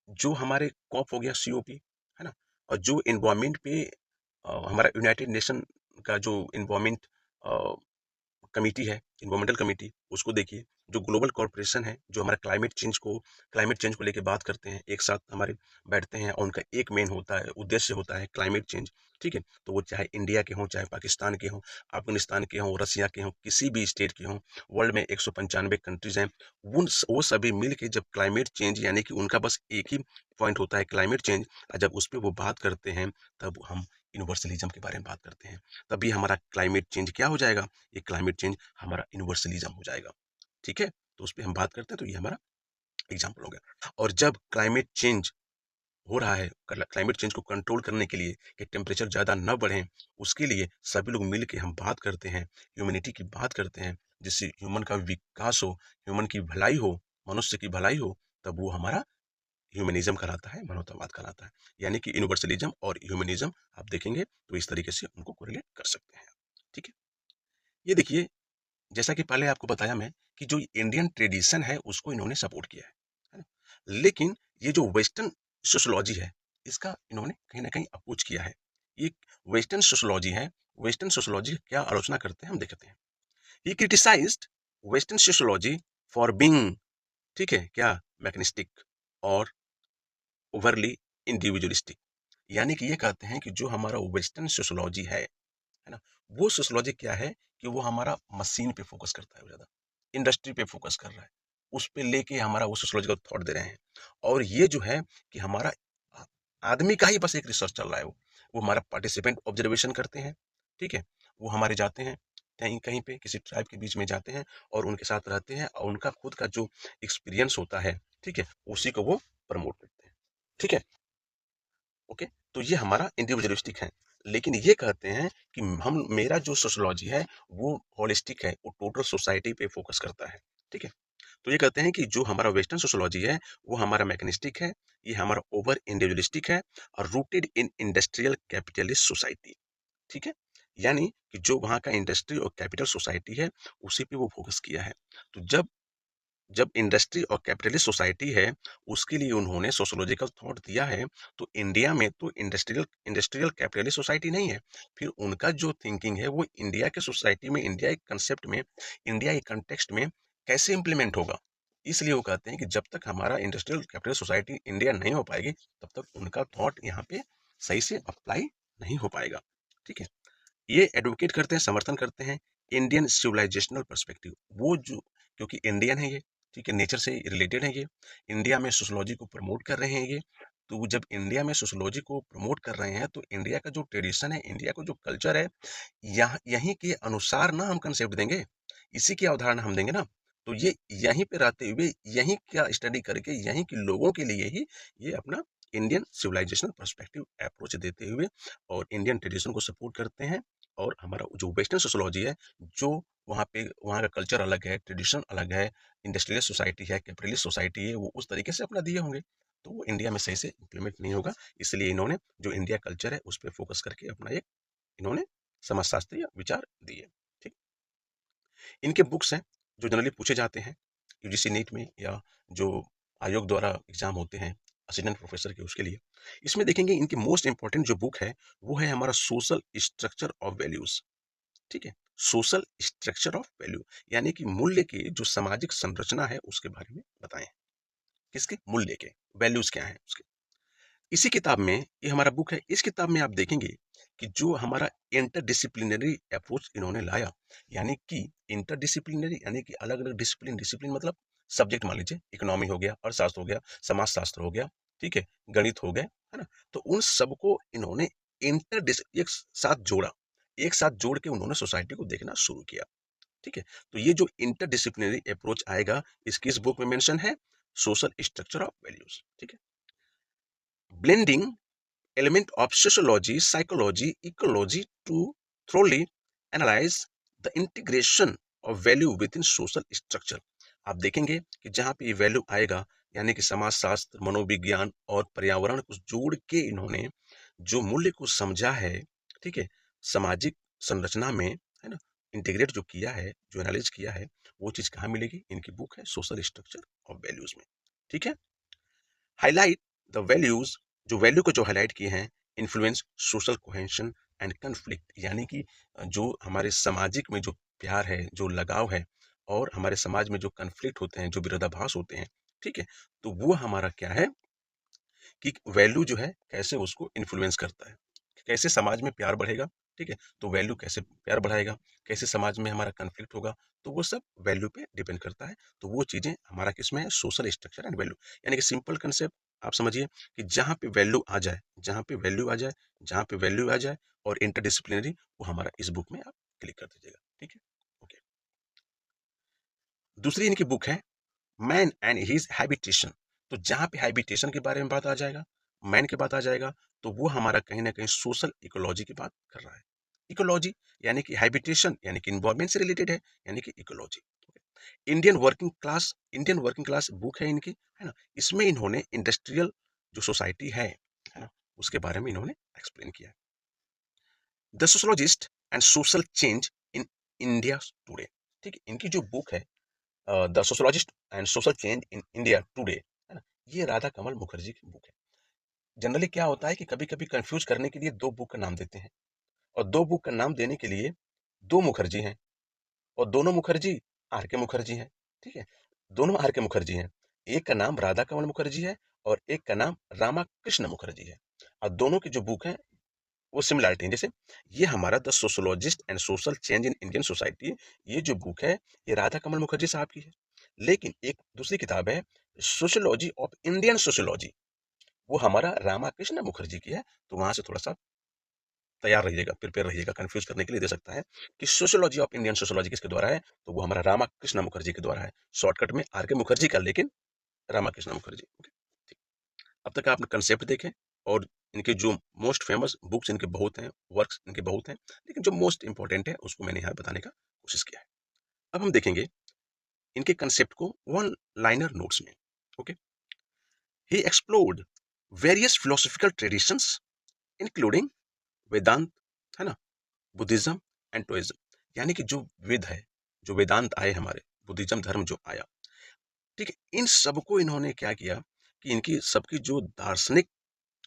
[SPEAKER 1] जो हमारे कॉप हो गया, सीओपी, है ना, और जो इन्वायरमेंट पे हमारा यूनाइटेड नेशन का जो इन्वायरमेंट कमिटी है, इन्वायरमेंटल कमिटी, उसको देखिए, जो ग्लोबल कॉर्पोरेशन है, जो हमारा क्लाइमेट चेंज को लेके बात करते हैं, एक साथ हमारे बैठते हैं और उनका एक मेन होता है, उद्देश्य होता है क्लाइमेट चेंज, ठीक है? तो वो चाहे इंडिया के हों, चाहे पाकिस्तान के हों, अफ़गानिस्तान के हों, रसिया के हों, किसी भी स्टेट के हों, वर्ल्ड में 195 कंट्रीज़ हैं, वो सभी मिल के जब क्लाइमेट चेंज यानी कि उनका बस एक ही पॉइंट होता है क्लाइमेट चेंज, जब उस पे वो बात करते हैं, तब हम यूनिवर्सलिज्म के बारे में बात करते हैं। तभी हमारा क्लाइमेट चेंज क्या हो जाएगा? ये क्लाइमेट चेंज हमारा यूनिवर्सलिज्म हो जाएगा, ठीक है? तो उस पे हम बात करते हैं, तो ये हमारा एग्जाम्पल हो गया। और जब क्लाइमेट चेंज हो रहा है, क्लाइमेट चेंज को कंट्रोल करने के लिए कि टेम्परेचर ज़्यादा न बढ़े, उसके लिए सभी लोग मिल के हम बात करते हैं, ह्यूमैनिटी की बात करते हैं, जिससे ह्यूमन का विकास हो, ह्यूमन की भलाई हो, मनुष्य की भलाई हो, तब वो हमारा ह्यूमनिज्म कहलाता है, मानवतावाद कहलाता है। यानी कि यूनिवर्सलिज्म और ह्यूमनिज्म आप देखेंगे तो इस तरीके से उनको कोरिलेट कर सकते हैं, ठीक है? ये देखिए, जैसा कि पहले आपको बताया मैं कि जो इंडियन ट्रेडिशन है उसको इन्होंने सपोर्ट किया है ना? लेकिन ये जो वेस्टर्न सोशियोलॉजी है इसका इन्होंने कहीं ना कहीं अपोज किया है। ये वेस्टर्न सोशियोलॉजी है। वेस्टर्न सोशियोलॉजी की क्या आलोचना करते हैं हम देखते हैं। He criticised western sociology for being, ठीक है क्या, मैकेनिस्टिक और ओवरली इंडिविजुअलिस्टिक। यानी कि ये कहते हैं कि जो हमारा वेस्टर्न सोशियोलॉजी है ना, वो सोशियोलॉजी क्या है कि वो हमारा मशीन पे फोकस करता है ज्यादा, इंडस्ट्री पे फोकस कर रहा है, उस पे लेके हमारा वो सोशियोलॉजिकल थॉट दे रहे हैं। और ये जो है कि हमारा आ- आदमी का ही बस एक रिसर्च चल रहा है। वो हमारा पार्टिसिपेंट ऑब्जर्वेशन करते हैं, ठीक है, वो हमारे जाते हैं कहीं कहीं पे किसी ट्राइब के बीच में जाते हैं और उनके साथ रहते हैं और उनका खुद का जो एक्सपीरियंस होता है, ठीक है, उसी को वो प्रमोट करते हैं, ठीक है। ओके, तो ये हमारा इंडिविजुअलिस्टिक है। लेकिन ये कहते हैं कि हम मेरा जो सोशियोलॉजी है वो होलिस्टिक है, वो टोटल सोसाइटी पे फोकस करता है, ठीक है। तो ये कहते हैं कि जो हमारा वेस्टर्न सोशियोलॉजी है वो हमारा मैकेनिस्टिक है, ये हमारा ओवर इंडिविजुअलिस्टिक है और rooted in industrial capitalist society, ठीक है। यानी कि जो वहाँ का इंडस्ट्री और कैपिटल सोसाइटी है उसी पे वो फोकस किया है। तो जब जब इंडस्ट्री और कैपिटलिस्ट सोसाइटी है उसके लिए उन्होंने सोशोलॉजिकल थॉट दिया है, तो इंडिया में तो इंडस्ट्रियल इंडस्ट्रियल कैपिटलिस्ट सोसाइटी नहीं है। फिर उनका जो थिंकिंग है वो इंडिया के सोसाइटी में, इंडिया के कंसेप्ट में, इंडिया के कंटेक्स्ट में कैसे इंप्लीमेंट होगा। इसलिए वो कहते हैं कि जब तक हमारा इंडस्ट्रियल कैपिटलिस्ट सोसाइटी इंडिया नहीं हो पाएगी तब तक उनका थॉट यहाँ पे सही से अप्लाई नहीं हो पाएगा, ठीक है। ये एडवोकेट करते हैं, समर्थन करते हैं इंडियन सिविलाइजेशनल पर्सपेक्टिव। वो जो, क्योंकि इंडियन है ये, ठीक है, नेचर से रिलेटेड है ये, इंडिया में सोशोलॉजी को प्रमोट कर रहे हैं ये। तो जब इंडिया में सोशोलॉजी को प्रमोट कर रहे हैं तो इंडिया का जो ट्रेडिशन है, इंडिया का जो कल्चर है, यहाँ यहीं के अनुसार ना हम कंसेप्ट देंगे, इसी की अवधारणा हम देंगे ना। तो ये यहीं पे रहते हुए यहीं का स्टडी करके यहीं के लोगों के लिए ही ये अपना इंडियन सिविलाइजेशनल पर्सपेक्टिव अप्रोच देते हुए और इंडियन ट्रेडिशन को सपोर्ट करते हैं। और हमारा जो वेस्टर्न सोशियोलॉजी है, जो वहाँ पे वहाँ का कल्चर अलग है, ट्रेडिशन अलग है, इंडस्ट्रियल सोसाइटी है, कैपिटलिस्ट सोसाइटी है, वो उस तरीके से अपना दिए होंगे, तो वो इंडिया में सही से इम्प्लीमेंट नहीं होगा। इसलिए इन्होंने जो इंडिया कल्चर है उस पर फोकस करके अपना एक इन्होंने समाजशास्त्रीय विचार दिए, ठीक। इनके बुक्स हैं जो जनरली पूछे जाते हैं यूजीसी नीट में या जो आयोग द्वारा एग्जाम होते हैं असिस्टेंट प्रोफेसर के, उसके लिए। इसमें देखेंगे इनकी मोस्ट इंपॉर्टेंट जो बुक है वो है हमारा सोशल स्ट्रक्चर ऑफ वैल्यूज, ठीक है। सोशल स्ट्रक्चर ऑफ वैल्यू यानी कि मूल्य की जो सामाजिक संरचना है उसके बारे में बताएं। किसके मूल्य के, वैल्यूज क्या है उसके। इसी किताब में, ये हमारा बुक है, इस किताब में आप देखेंगे कि जो हमारा इंटरडिसिप्लिनरी अप्रोच इन्होंने लाया, यानी कि इंटरडिसिप्लिनरी यानी कि अलग अलग डिसिप्लिन, डिसिप्लिन मतलब सब्जेक्ट, मान लीजिए इकोनॉमी हो गया, अर्थशास्त्र हो गया, समाज शास्त्र हो गया, ठीक है, गणित हो गए, है ना। तो उन सबको इन्होंने एक साथ जोड़ा, एक साथ जोड़ के उन्होंने सोसाइटी को देखना शुरू किया, ठीक है। तो ये जो इंटरडिसिप्लिनरी अप्रोच आएगा इसकी इस बुक में मेंशन है, सोशल स्ट्रक्चर ऑफ वैल्यूज, ठीक है। Blending element of sociology, psychology, ecology to thoroughly analyze the integration of value within social structure। आप देखेंगे कि जहाँ पे ये वैल्यू आएगा यानी कि समाजशास्त्र, मनोविज्ञान और पर्यावरण को जोड़ के इन्होंने जो मूल्य को समझा है, ठीक है, सामाजिक संरचना में, है ना, इंटीग्रेट जो किया है, जो एनालाइज किया है, वो चीज कहाँ मिलेगी, इनकी बुक है सोशल स्ट्रक्चर ऑफ वैल्यूज में, ठीक है। हाईलाइट द वैल्यूज, जो वैल्यू को जो हाईलाइट किए हैं, influence social cohesion and conflict, यानी कि जो हमारे सामाजिक में जो प्यार है, जो लगाव है, और हमारे समाज में जो कन्फ्लिक्ट होते हैं, जो विरोधाभास होते हैं, ठीक है, तो वो हमारा क्या है कि वैल्यू जो है कैसे उसको इन्फ्लुएंस करता है, कैसे समाज में प्यार बढ़ेगा, ठीक है, तो वैल्यू कैसे प्यार बढ़ाएगा, कैसे समाज में हमारा कन्फ्लिक्ट होगा, तो वो सब वैल्यू पे डिपेंड करता है। तो वो चीजें हमारा किसमें है, सोशल स्ट्रक्चर एंड वैल्यू। यानी कि सिंपल कंसेप्ट आप समझिए कि जहाँ पे वैल्यू आ जाए, जहाँ पे वैल्यू आ जाए, जहाँ पे वैल्यू आ जाए और इंटरडिसिप्लिनरी, वो हमारा इस बुक में आप क्लिक कर दीजिएगा, ठीक है। ओके, दूसरी इनकी बुक है मैन एंड हिज हैबिटेशन। तो जहाँ पे हैबिटेशन के बारे में बात आ जाएगा, मैन की बात आ जाएगा, तो वो हमारा कहीं ना कहीं सोशल इकोलॉजी की बात कर रहा है। इकोलॉजी यानी कि हैबिटेशन यानी कि इन्वायरमेंट से रिलेटेड है, यानी कि ecology. Indian working class book है इनकी, है ना। इसमें इन्होंने इंडस्ट्रियल जो सोसाइटी है ना, उसके बारे में इन्होंने एक्सप्लेन किया है। The sociologist and social change in India today, ठीक है, इनकी जो बुक है the sociologist and social change in India today, है ना? ये राधा कमल मुखर्जी की बुक है। जनरली क्या होता है कि कभी-कभी कन्फ्यूज़ करने के लिए 2 बुक का नाम देते हैं, और 2 बुक का नाम देने के लिए 2 मुखर्जी हैं, और दोनों मुखर्जी आर के मुखर्जी हैं, ठीक है? दोनों आर के मुखर्जी हैं। एक का नाम राधा कमल मुखर्जी है और एक का नाम रामाकृष्ण मुखर्जी है, और दोनों की जो बुक हैं वो सिमिलैरिटी है। जैसे ये हमारा the sociologist and social change in Indian society, ये जो बुक है ये राधा कमल मुखर्जी साहब की है। लेकिन एक दूसरी किताब है सोशियोलॉजी ऑफ इंडियन सोशियोलॉजी, वो हमारा रामाकृष्ण मुखर्जी की है। तो वहां से थोड़ा सा तैयार रहिएगा, प्रिपेयर रहिएगा, कंफ्यूज करने के लिए दे सकता है कि सोशियोलॉजी ऑफ इंडियन सोशियोलॉजी किसके द्वारा है, तो वो हमारा रामाकृष्ण मुखर्जी के द्वारा है। शॉर्टकट में आर के मुखर्जी का, लेकिन रामाकृष्ण मुखर्जी। ओके, ठीक। अब तक आपने कंसेप्ट देखे, और इनके जो मोस्ट फेमस बुक्स इनके बहुत हैं, वर्क्स इनके बहुत हैं, लेकिन जो मोस्ट इंपॉर्टेंट है उसको मैंने यहाँ बताने का कोशिश किया है। अब हम देखेंगे इनके कंसेप्ट को वन लाइनर नोट्स में। Okay, he explored various philosophical traditions including Vedanta, है ना, बुद्धिज्म एंड टोइज्म, यानी कि जो वेद है, जो वेदांत आए हमारे, बुद्धिज्म धर्म जो आया, ठीक है, इन सबको इन्होंने क्या किया कि इनकी सबकी जो दार्शनिक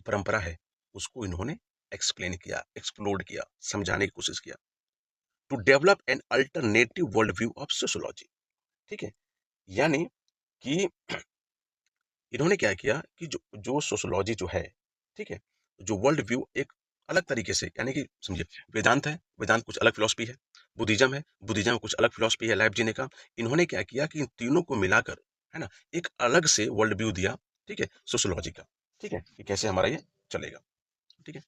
[SPEAKER 1] परंपरा है उसको इन्होंने एक्सप्लेन किया, एक्सप्लोर किया, समझाने की कोशिश किया, to develop an alternative world view of sociology. ठीक है, यानी कि इन्होंने क्या किया कि जो जो सोशोलॉजी जो है, ठीक है, जो वर्ल्ड व्यू एक अलग तरीके से, यानी कि समझिए, वेदांत है, वेदांत कुछ अलग फिलॉसफी है, बुद्धिज्म है, बुद्धिज्म में कुछ अलग फिलॉसफी है लाइफ जीने का। इन्होंने क्या किया कि इन तीनों को मिलाकर, है ना, एक अलग से वर्ल्ड व्यू दिया, ठीक है, सोशोलॉजी का, ठीक है, कि कैसे हमारा ये चलेगा, ठीक है।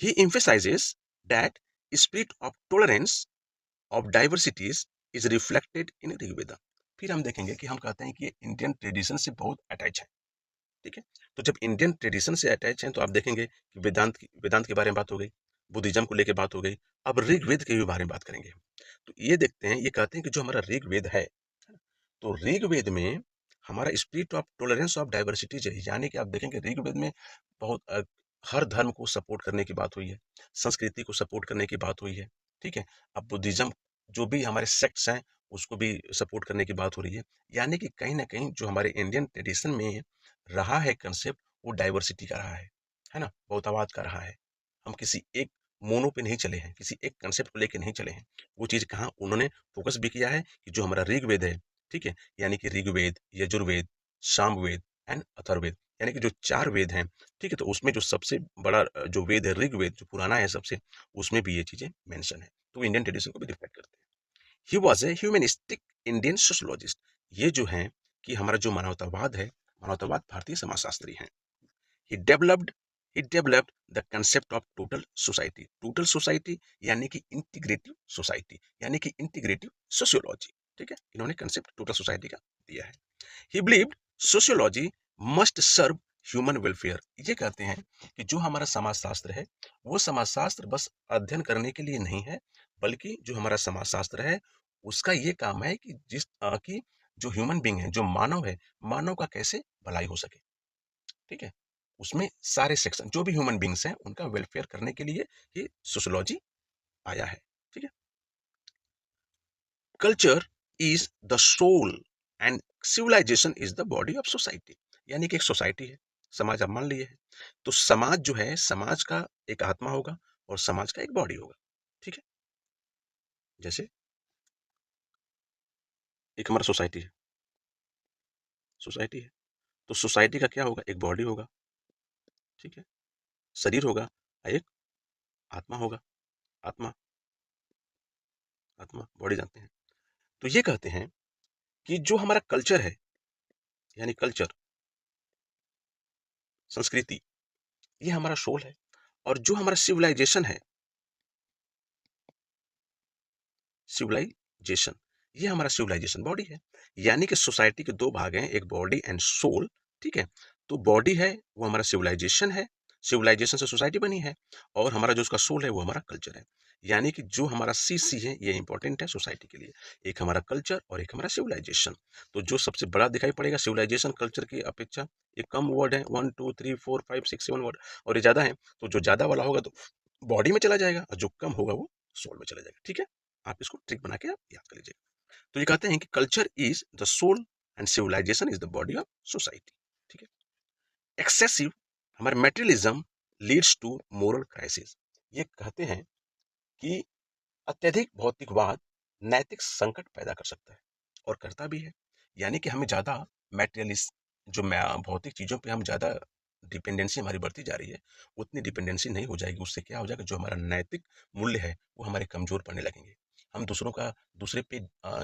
[SPEAKER 1] ही emphasizes that spirit of tolerance of diversities is reflected in Rigveda. फिर हम देखेंगे कि हम कहते हैं कि ये इंडियन ट्रेडिशन से बहुत अटैच है, ठीक है। तो जब इंडियन ट्रेडिशन से अटैच हैं तो आप देखेंगे कि वेदांत के बारे में बात हो गई, बुद्धिज्म को लेकर बात हो गई। अब ऋग्वेद के भी बारे में बात करेंगे हम। तो ये देखते हैं, ये कहते हैं कि जो हमारा ऋग्वेद है, तो ऋग्वेद में हमारा spirit of tolerance of diversities है, यानी कि आप देखेंगे ऋग्वेद में बहुत हर धर्म को सपोर्ट करने की बात हुई है, संस्कृति को सपोर्ट करने की बात हुई है, ठीक है। अब बुद्धिज्म, जो भी हमारे सेक्ट्स हैं, उसको भी सपोर्ट करने की बात हो रही है। यानी कि कहीं ना कहीं जो हमारे इंडियन ट्रेडिशन में रहा है कंसेप्ट, वो डाइवर्सिटी का रहा है ना, बहुतावाद का रहा है। हम किसी एक मोनो पे नहीं चले हैं, किसी एक कंसेप्ट को लेकर नहीं चले हैं। वो चीज कहाँ उन्होंने फोकस भी किया है कि जो हमारा ऋग्वेद है, ठीक है, यानी कि ऋग्वेद, यजुर्वेद, सामवेद एंड अथर्ववेद, यानी कि जो 4 वेद हैं, ठीक है, तो उसमें जो सबसे बड़ा जो वेद है ऋग्वेद, जो पुराना है सबसे, उसमें भी ये चीजें मेंशन है, तो इंडियन ट्रेडिशन को भी रिफ्लेक्ट करते हैं। He was a humanistic Indian sociologist. ये जो है कि हमारा जो मानवतावाद है, मानवतावाद भारतीय समाजशास्त्री हैं। he developed he developed the concept of total society, यानी कि इंटीग्रेटिव सोसाइटी, यानी कि इंटीग्रेटिव सोशियोलॉजी, ठीक है, इन्होंने कंसेप्ट टोटल सोसाइटी का दिया है। he believed sociology must serve human welfare. ये कहते हैं कि जो हमारा समाजशास्त्र है, वो समाजशास्त्र बस अध्ययन करने के लिए नहीं है, बल्कि जो हमारा समाजशास्त्र है उसका ये काम है कि कि जो ह्यूमन बींग है, जो मानव है, मानव का कैसे भलाई हो सके, ठीक है। उसमें सारे सेक्शन जो भी ह्यूमन बींग्स हैं उनका वेलफेयर करने के लिए ये सोशियोलॉजी आया है, ठीक है। Culture is the soul and civilization is the body of society, यानी कि एक सोसाइटी है, समाज आप मान लिए है, तो समाज जो है, समाज का एक आत्मा होगा और समाज का एक बॉडी होगा, ठीक है। जैसे एक हमारा सोसाइटी है, तो सोसाइटी का क्या होगा, एक बॉडी होगा, ठीक है, शरीर होगा, एक आत्मा होगा, आत्मा, आत्मा बॉडी जानते हैं। तो ये कहते हैं कि जो हमारा कल्चर है, यानी कल्चर, संस्कृति, ये हमारा सोल है, और जो हमारा सिविलाइजेशन है, सिविलाइजेशन, ये हमारा सिविलाइजेशन बॉडी है। यानी कि सोसाइटी के 2 भाग हैं, एक बॉडी एंड सोल, ठीक है। तो बॉडी है वो हमारा सिविलाइजेशन है, सिविलाइजेशन से सोसाइटी बनी है, और हमारा जो उसका सोल है वो हमारा कल्चर है। यानी कि जो हमारा सी है ये इंपॉर्टेंट है सोसाइटी के लिए, एक हमारा कल्चर और एक हमारा सिविलाइजेशन। तो जो सबसे बड़ा दिखाई पड़ेगा सिविलाइजेशन कल्चर की अपेक्षा, ये कम वर्ड है, 1 2 3 4 5 6 7 वर्ड, और ये ज्यादा है, तो जो ज्यादा वाला होगा तो बॉडी में चला जाएगा, और जो कम होगा वो सोल में चला जाएगा, ठीक है। आप इसको ट्रिक बना के आप याद कर लीजिए। तो ये कहते हैं कि culture is the soul and civilization is the body of society. ठीक है। एक्सेसिव हमारे materialism leads to moral crisis. ये कहते हैं कि अत्यधिक भौतिकवाद नैतिक संकट पैदा कर सकता है और करता भी है। यानी कि हमें ज्यादा मेटेरियलिस्ट जो भौतिक चीजों पे हम ज्यादा डिपेंडेंसी हमारी बढ़ती जा रही है, उतनी डिपेंडेंसी नहीं हो जाएगी। उससे क्या हो जाएगा, जो हमारा नैतिक मूल्य है वो हमारे कमजोर पड़ने लगेंगे। हम दूसरे पे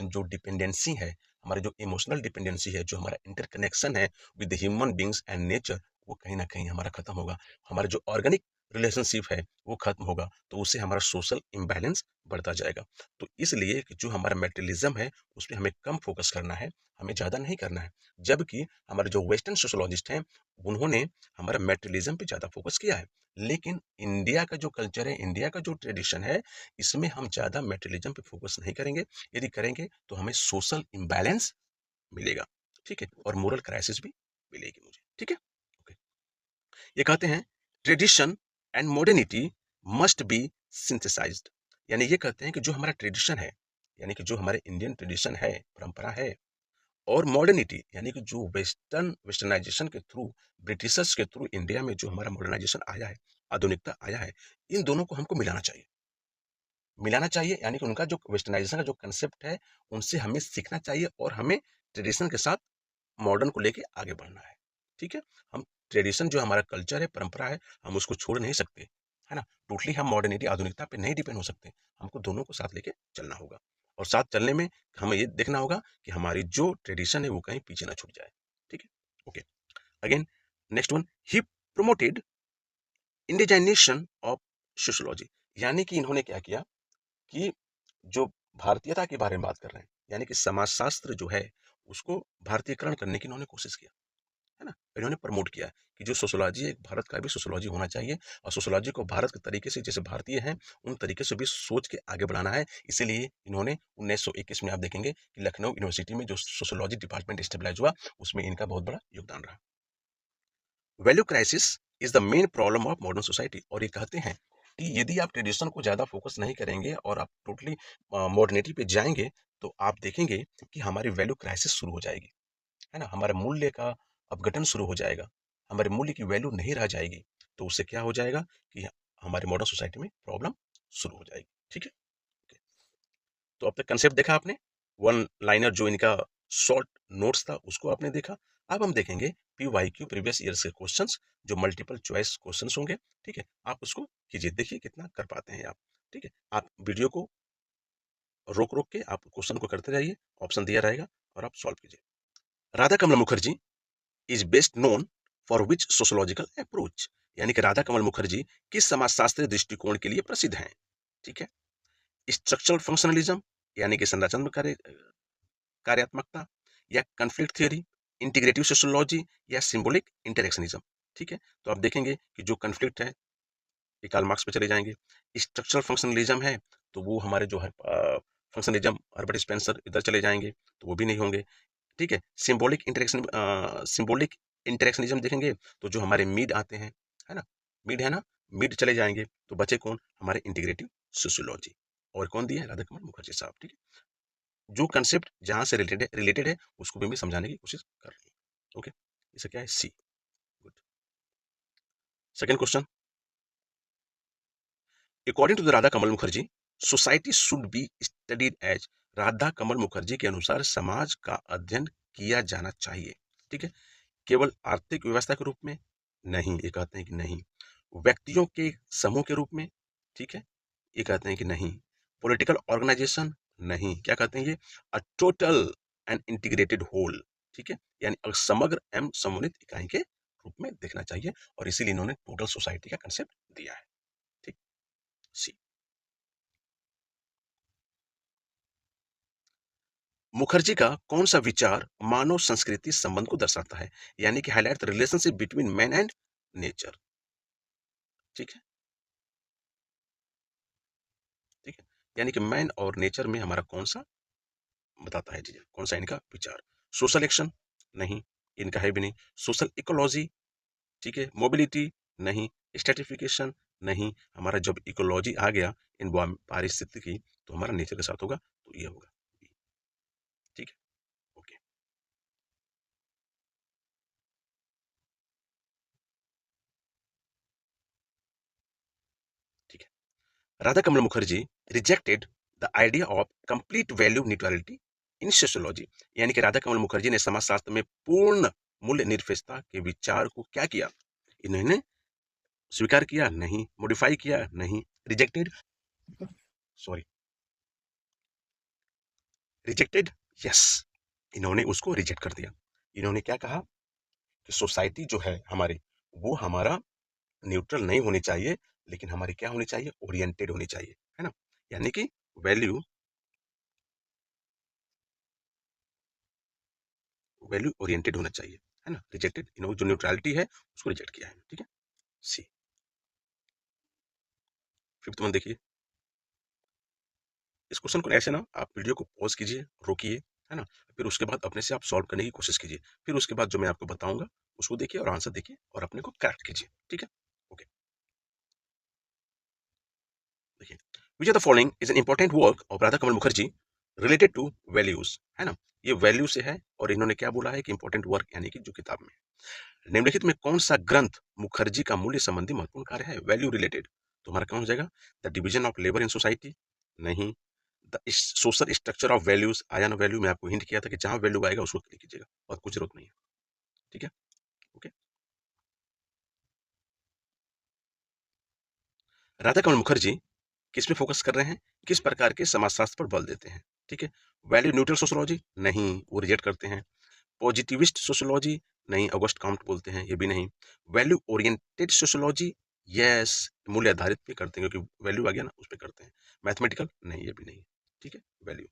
[SPEAKER 1] जो डिपेंडेंसी है, हमारे जो इमोशनल डिपेंडेंसी है, जो हमारा इंटरकनेक्शन है with human beings and nature, वो कहीं ना कहीं हमारा खत्म होगा। हमारा जो ऑर्गेनिक रिलेशनशिप है वो खत्म होगा, तो उससे हमारा सोशल इम्बैलेंस बढ़ता जाएगा। तो इसलिए कि जो हमारा मेटेरियलिज्म है उस पर हमें कम फोकस करना है, हमें ज़्यादा नहीं करना है। जबकि हमारे जो वेस्टर्न सोशोलॉजिस्ट हैं उन्होंने हमारा मेटेरियलिज्म पे ज़्यादा फोकस किया है। लेकिन इंडिया का जो कल्चर है, इंडिया का जो ट्रेडिशन है, इसमें हम ज़्यादा मेटेरियलिज्म पे फोकस नहीं करेंगे। यदि करेंगे तो हमें सोशल इम्बैलेंस मिलेगा। ठीक है, और मोरल क्राइसिस भी मिलेगी मुझे। ठीक है। ओके। ये कहते हैं tradition and modernity must be synthesized. यानी ये कहते हैं कि जो हमारा ट्रेडिशन है, यानी कि जो हमारे इंडियन ट्रेडिशन है, परंपरा है, और मॉडर्निटी यानी कि जो वेस्टर्नाइजेशन के थ्रू, ब्रिटिशर्स के थ्रू इंडिया में जो हमारा मॉडर्नाइजेशन आया है, आधुनिकता आया है, इन दोनों को हमको मिलाना चाहिए। मिलाना चाहिए यानी कि उनका जो वेस्टर्नाइजेशन का जो कंसेप्ट है, उनसे हमें सीखना चाहिए और हमें ट्रेडिशन के साथ मॉडर्न को लेके आगे बढ़ना है। ठीक है। हम ट्रेडिशन जो हमारा कल्चर है, परंपरा है, हम उसको छोड़ नहीं सकते, है ना। टोटली हम मॉडर्निटी, आधुनिकता पे नहीं डिपेंड हो सकते। हमको दोनों को साथ लेके चलना होगा, और साथ चलने में हमें ये देखना होगा कि हमारी जो ट्रेडिशन है वो कहीं पीछे ना छूट जाए। ठीक है। Okay. Again, next one, he promoted indigenisation of sociology. यानी कि इन्होंने क्या किया कि जो भारतीयता के बारे में बात कर रहे हैं, यानी कि समाजशास्त्र जो है उसको भारतीयकरण करने की इन्होंने कोशिश किया, है ना। इन्होंने प्रमोट किया कि जो सोशोलॉजी है, एक भारत का भी सोशोलॉजी होना चाहिए, और सोशोलॉजी को भारत के तरीके से, जैसे भारतीय हैं उन तरीके से भी सोच के आगे बढ़ाना है। इसीलिए इन्होंने 1921 में आप देखेंगे कि लखनऊ यूनिवर्सिटी में जो सोशोलॉजी डिपार्टमेंट स्टेबलाइज हुआ, उसमें इनका बहुत बड़ा योगदान रहा। Value crisis is the main problem of modern society. और ये कहते हैं कि यदि आप ट्रेडिशन को ज्यादा फोकस नहीं करेंगे और आप टोटली मॉडर्निटी पे जाएंगे, तो आप देखेंगे कि हमारी वैल्यू क्राइसिस शुरू हो जाएगी, है ना। हमारे मूल्य का अपघटन शुरू हो जाएगा, हमारे मूल्य की वैल्यू नहीं रह जाएगी। तो उससे क्या हो जाएगा कि हमारी मॉडर्न सोसाइटी में प्रॉब्लम शुरू हो जाएगी। ठीक है। Okay. तो अब तक कंसेप्ट देखा आपने, वन लाइनर जो इनका शॉर्ट नोट्स था उसको आपने देखा। अब हम देखेंगे PYQ, प्रीवियस ईयर के क्वेश्चंस, जो मल्टीपल चॉइस क्वेश्चंस होंगे। ठीक है, आप उसको कीजिए, देखिए कितना कर पाते हैं आप। ठीक है, आप वीडियो को रोक रोक के आप क्वेश्चन को करते जाइए, ऑप्शन दिया रहेगा और आप सॉल्व कीजिए। Radha Kamal Mukherjee is best known for which sociological approach. यानी कि राधा कमल मुखर्जी किस समाजशास्त्रीय दृष्टिकोण के लिए प्रसिद्ध हैं। ठीक है। स्ट्रक्चरल फंक्शनलिज्म यानी कि संरचनात्मक कार्यात्मकता, या कॉन्फ्लिक्ट थ्योरी, इंटीग्रेटिव सोशियोलॉजी, या सिंबॉलिक इंटरेक्शनिज्म। ठीक है, तो आप देखेंगे कि जो कॉन्फ्लिक्ट है ये कार्ल मार्क्स पे चले जाएंगे। स्ट्रक्चरल फंक्शनलिज्म है तो वो हमारे जो है फंक्शनलिज्म, हर्बर्ट स्पेंसर, इधर चले जाएंगे तो वो भी नहीं होंगे। ठीक है। सिंबॉलिक इंटरेक्शनिज्म देखेंगे तो जो हमारे मीड आते हैं, है ना, मीड है ना, मीड चले जाएंगे तो बचे कौन, हमारे इंटीग्रेटिव सोशियोलॉजी। और कौन दिए, राधा कमल मुखर्जी साहब। ठीक है, जो कंसेप्ट जहां से रिलेटेड है उसको भी मैं समझाने की कोशिश कर रही हूँ। ओके, इसे क्या है, C. Good. Second question, according to the Radha Kamal Mukherjee, society should be studied as. Radha Kamal Mukherjee के अनुसार समाज का अध्ययन किया जाना चाहिए। ठीक है, केवल आर्थिक व्यवस्था के रूप में नहीं, ये कहते हैं कि नहीं। व्यक्तियों के समूह के रूप में, ठीक है, ये कहते हैं कि नहीं। पॉलिटिकल ऑर्गेनाइजेशन, नहीं, क्या कहते हैं ये, a total and integrated whole. ठीक है, यानी समग्र एवं समन्वित इकाई के रूप में देखना चाहिए, और इसीलिए इन्होंने टोटल सोसाइटी का कंसेप्ट दिया है। ठीक। सी। मुखर्जी का कौन सा विचार मानव संस्कृति संबंध को दर्शाता है, यानी कि highlight the relationship between man and nature. ठीक है। ठीक है, यानी कि मैन और नेचर में हमारा कौन सा बताता है चीजें, कौन सा इनका विचार। सोशल एक्शन, नहीं, इनका है भी नहीं। सोशल इकोलॉजी, ठीक है। मोबिलिटी, नहीं। स्ट्रेटिफिकेशन, नहीं। हमारा जब इकोलॉजी आ गया इन पारिस्थितिकी, तो हमारा नेचर के साथ होगा, तो ये होगा। ठीक है, ओके, ठीक है। Radha Kamal Mukherjee rejected the idea of complete value neutrality in sociology, यानी कि राधा कमल मुखर्जी ने समाजशास्त्र में पूर्ण मूल्य निरपेक्षता के विचार को क्या किया, इन्होंने स्वीकार किया नहीं, मॉडिफाई किया नहीं, रिजेक्टेड, सॉरी, रिजेक्टेड, यस, इन्होंने उसको रिजेक्ट कर दिया। इन्होंने क्या कहा कि सोसाइटी जो है हमारी, वो हमारा न्यूट्रल नहीं होनी चाहिए, लेकिन हमारी क्या होनी चाहिए, ओरिएंटेड होनी चाहिए, है ना, यानी कि वैल्यू वैल्यू ओरिएंटेड होना चाहिए, है ना, रिजेक्टेड, इन्होंने जो न्यूट्रलिटी है उसको रिजेक्ट किया है, ठीक है। सी, फिफ्थ वन देखिए, इस क्वेश्चन को ऐसे ना आप वीडियो को पॉज कीजिए, रोकिए, है ना, फिर उसके बाद अपने से आप सॉल्व करने की कोशिश कीजिए, फिर उसके बाद जो मैं आपको बताऊंगा उसको देखिए और आंसर देखिए और अपने को करेक्ट कीजिए, ठीक है, ओके। देखिए, which are the following is an important work of Radha Kamal Mukherjee related to values, है ना, ये वैल्यू से है और इन्होंने क्या बोला है कि इंपॉर्टेंट वर्क यानी कि जो किताब में निम्नलिखित में कौन सा ग्रंथ मुखर्जी का मूल्य संबंधी महत्वपूर्ण कार्य है, वैल्यू रिलेटेड, तो हमारा कौन हो जाएगा, the division of labour in society, नहीं, the social structure of values, आया ना वैल्यू, मैं आपको हिंट किया था कि जहां वैल्यू आएगा उसको क्लिक कीजिएगा और कुछ जरूरत नहीं है, ठीक है, ओके। राधा कमल मुखर्जी किस में फोकस कर रहे हैं, किस प्रकार के समाजशास्त्र पर बल देते हैं, ठीक है, वैल्यू न्यूट्रल सोशोलॉजी, नहीं, वो रिजेक्ट करते हैं, पॉजिटिविस्ट सोशोलॉजी, नहीं, ऑगस्ट काउंट बोलते हैं, ये भी नहीं, वैल्यू ओरिएंटेड सोशोलॉजी, यस, मूल्य आधारित पे करते हैं क्योंकि वैल्यू आ गया ना, उस पे करते हैं, मैथमेटिकल, नहीं, ये भी नहीं, ठीक है, वैल्यू,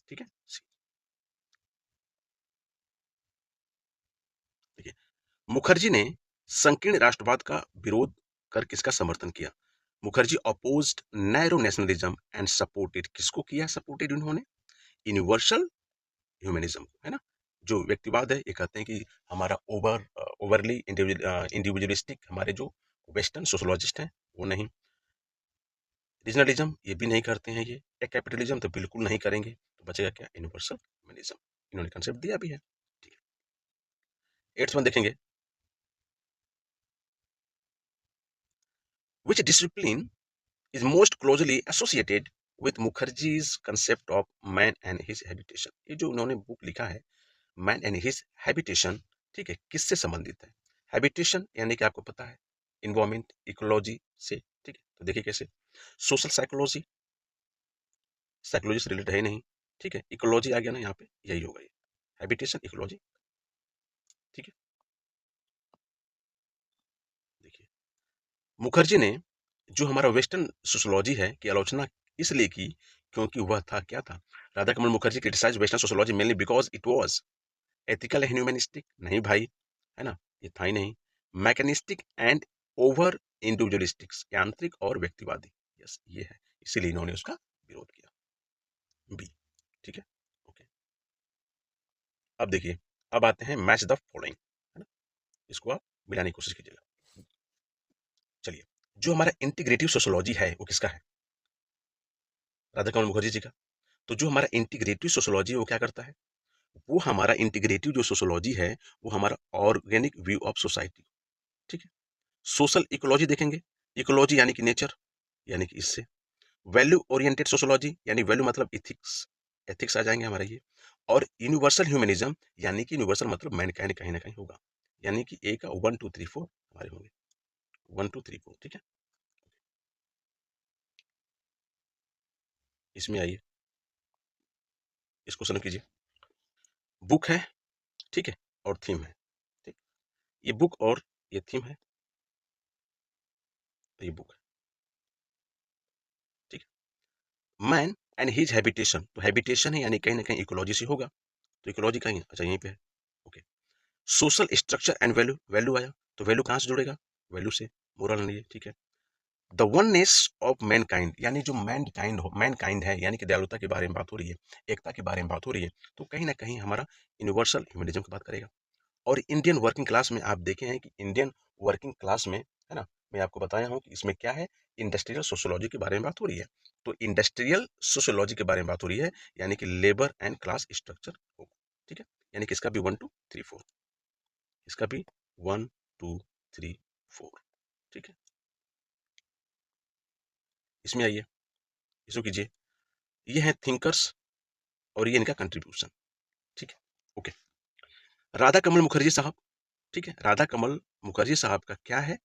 [SPEAKER 1] ठीक है। देखिए, मुखर्जी ने संकीर्ण राष्ट्रवाद का विरोध कर किसका समर्थन किया, Mukherjee opposed narrow nationalism and supported, किसको किया सपोर्टेड उन्होंने, यूनिवर्सल ह्यूमनिज्म को, है ना, जो व्यक्तिवाद है, ये कहते हैं कि हमारा ओवरली इंडिविजुअलिस्टिक हमारे जो वेस्टर्न सोशोलॉजिस्ट हैं वो नहीं, रीजनलिज्म ये भी नहीं करते हैं, ये कैपिटलिज्म तो बिल्कुल नहीं करेंगे, तो बचेगा क्या, यूनिवर्सल ह्यूमनिज्म, इन्होंने कंसेप्ट दिया भी है, ठीक है। एट्थ वन देखेंगे, विच discipline is most closely associated with Mukherjee's concept of man and his habitation, ये जो उन्होंने बुक लिखा है मैन एंड हिज हैबिटेशन, ठीक है, किससे संबंधित है, हैबिटेशन यानी कि आपको पता है इन्वायरमेंट इकोलॉजी से, ठीक है, तो देखिए कैसे, सोशल साइकोलॉजी, साइकोलॉजी से रिलेटेड है नहीं, ठीक है, इकोलॉजी आ गया ना यहाँ पे, यही होगा ये, हैबिटेशन इकोलॉजी, ठीक है। देखिए, मुखर्जी ने जो हमारा वेस्टर्न सोशोलॉजी है की आलोचना इसलिए की क्योंकि वह था क्या था, Radha Kamal Mukherjee criticised western sociology mainly because it was ethical and humanistic, नहीं भाई, है ना, ये था ही नहीं, मैकेनिस्टिक एंड ओवर इंडिविजुअलिस्टिक्स, यांत्रिक और व्यक्तिवादी, यस ये है, इसीलिए इन्होंने उसका विरोध किया, बी, ठीक है, ओके। अब देखिए, अब आते हैं मैच द फॉलोइंग, है ना, इसको आप मिलाने की कोशिश कीजिएगा, चलिए, जो हमारा इंटीग्रेटिव सोशोलॉजी है वो किसका है, राधा कमल मुखर्जी जी का, तो जो हमारा इंटीग्रेटिव सोशोलॉजी है वो क्या करता है, वो हमारा इंटीग्रेटिव जो सोशोलॉजी है वो हमारा ऑर्गेनिक व्यू ऑफ सोसाइटी, ठीक है, सोशल इकोलॉजी देखेंगे, इकोलॉजी यानी कि नेचर, यानी कि इससे, वैल्यू ओरिएंटेड सोशोलॉजी यानी वैल्यू मतलब इथिक्स, एथिक्स आ जाएंगे हमारा ये, और यूनिवर्सल ह्यूमनिज्म यानी कि यूनिवर्सल मतलब मैनकाइंड कहीं ना कहीं होगा, यानी कि ए का 1 2 3 4 हमारे होंगे, 1 2 3 4, ठीक है, इसमें आइए, इसको समझ कीजिए, बुक है, ठीक है, और थीम है, ठीक, ये बुक और ये थीम है, तो ये बुक है, ठीक है, मैन एंड हिज हैबिटेशन, तो हैबिटेशन है यानी कहीं ना कहीं इकोलॉजी से होगा, तो इकोलॉजी कहीं है, अच्छा यहीं पे है, okay, social structure and value, value आया तो वैल्यू कहाँ से जुड़ेगा, वैल्यू से, मोरल नहीं है, ठीक है, द वननेस ऑफ मैनकाइंड यानी जो मैनकाइंड है यानी कि दयालुता के बारे में बात हो रही है, एकता के बारे में बात हो रही है, तो कहीं ना कहीं हमारा यूनिवर्सल ह्यूमनिज्म की बात करेगा, और इंडियन वर्किंग क्लास में आप देखे हैं कि इंडियन वर्किंग क्लास में, है ना, मैं आपको बताया हूँ कि इसमें क्या है, इंडस्ट्रियल सोशियोलॉजी के बारे में बात हो रही है। तो इंडस्ट्रियल सोशियोलॉजी के बारे में बात हो रही है, यानी कि लेबर एंड क्लास स्ट्रक्चर होगा। ठीक है, यानी कि इसका भी 1 2 3 4, इसका भी 1 2 3 4। ठीक है, इसमें आइए, इसको कीजिए। ये है थिंकर्स और ये इनका कंट्रीब्यूशन। ठीक है, ओके। राधा कमल मुखर्जी साहब, ठीक है, राधा कमल मुखर्जी साहब का क्या है,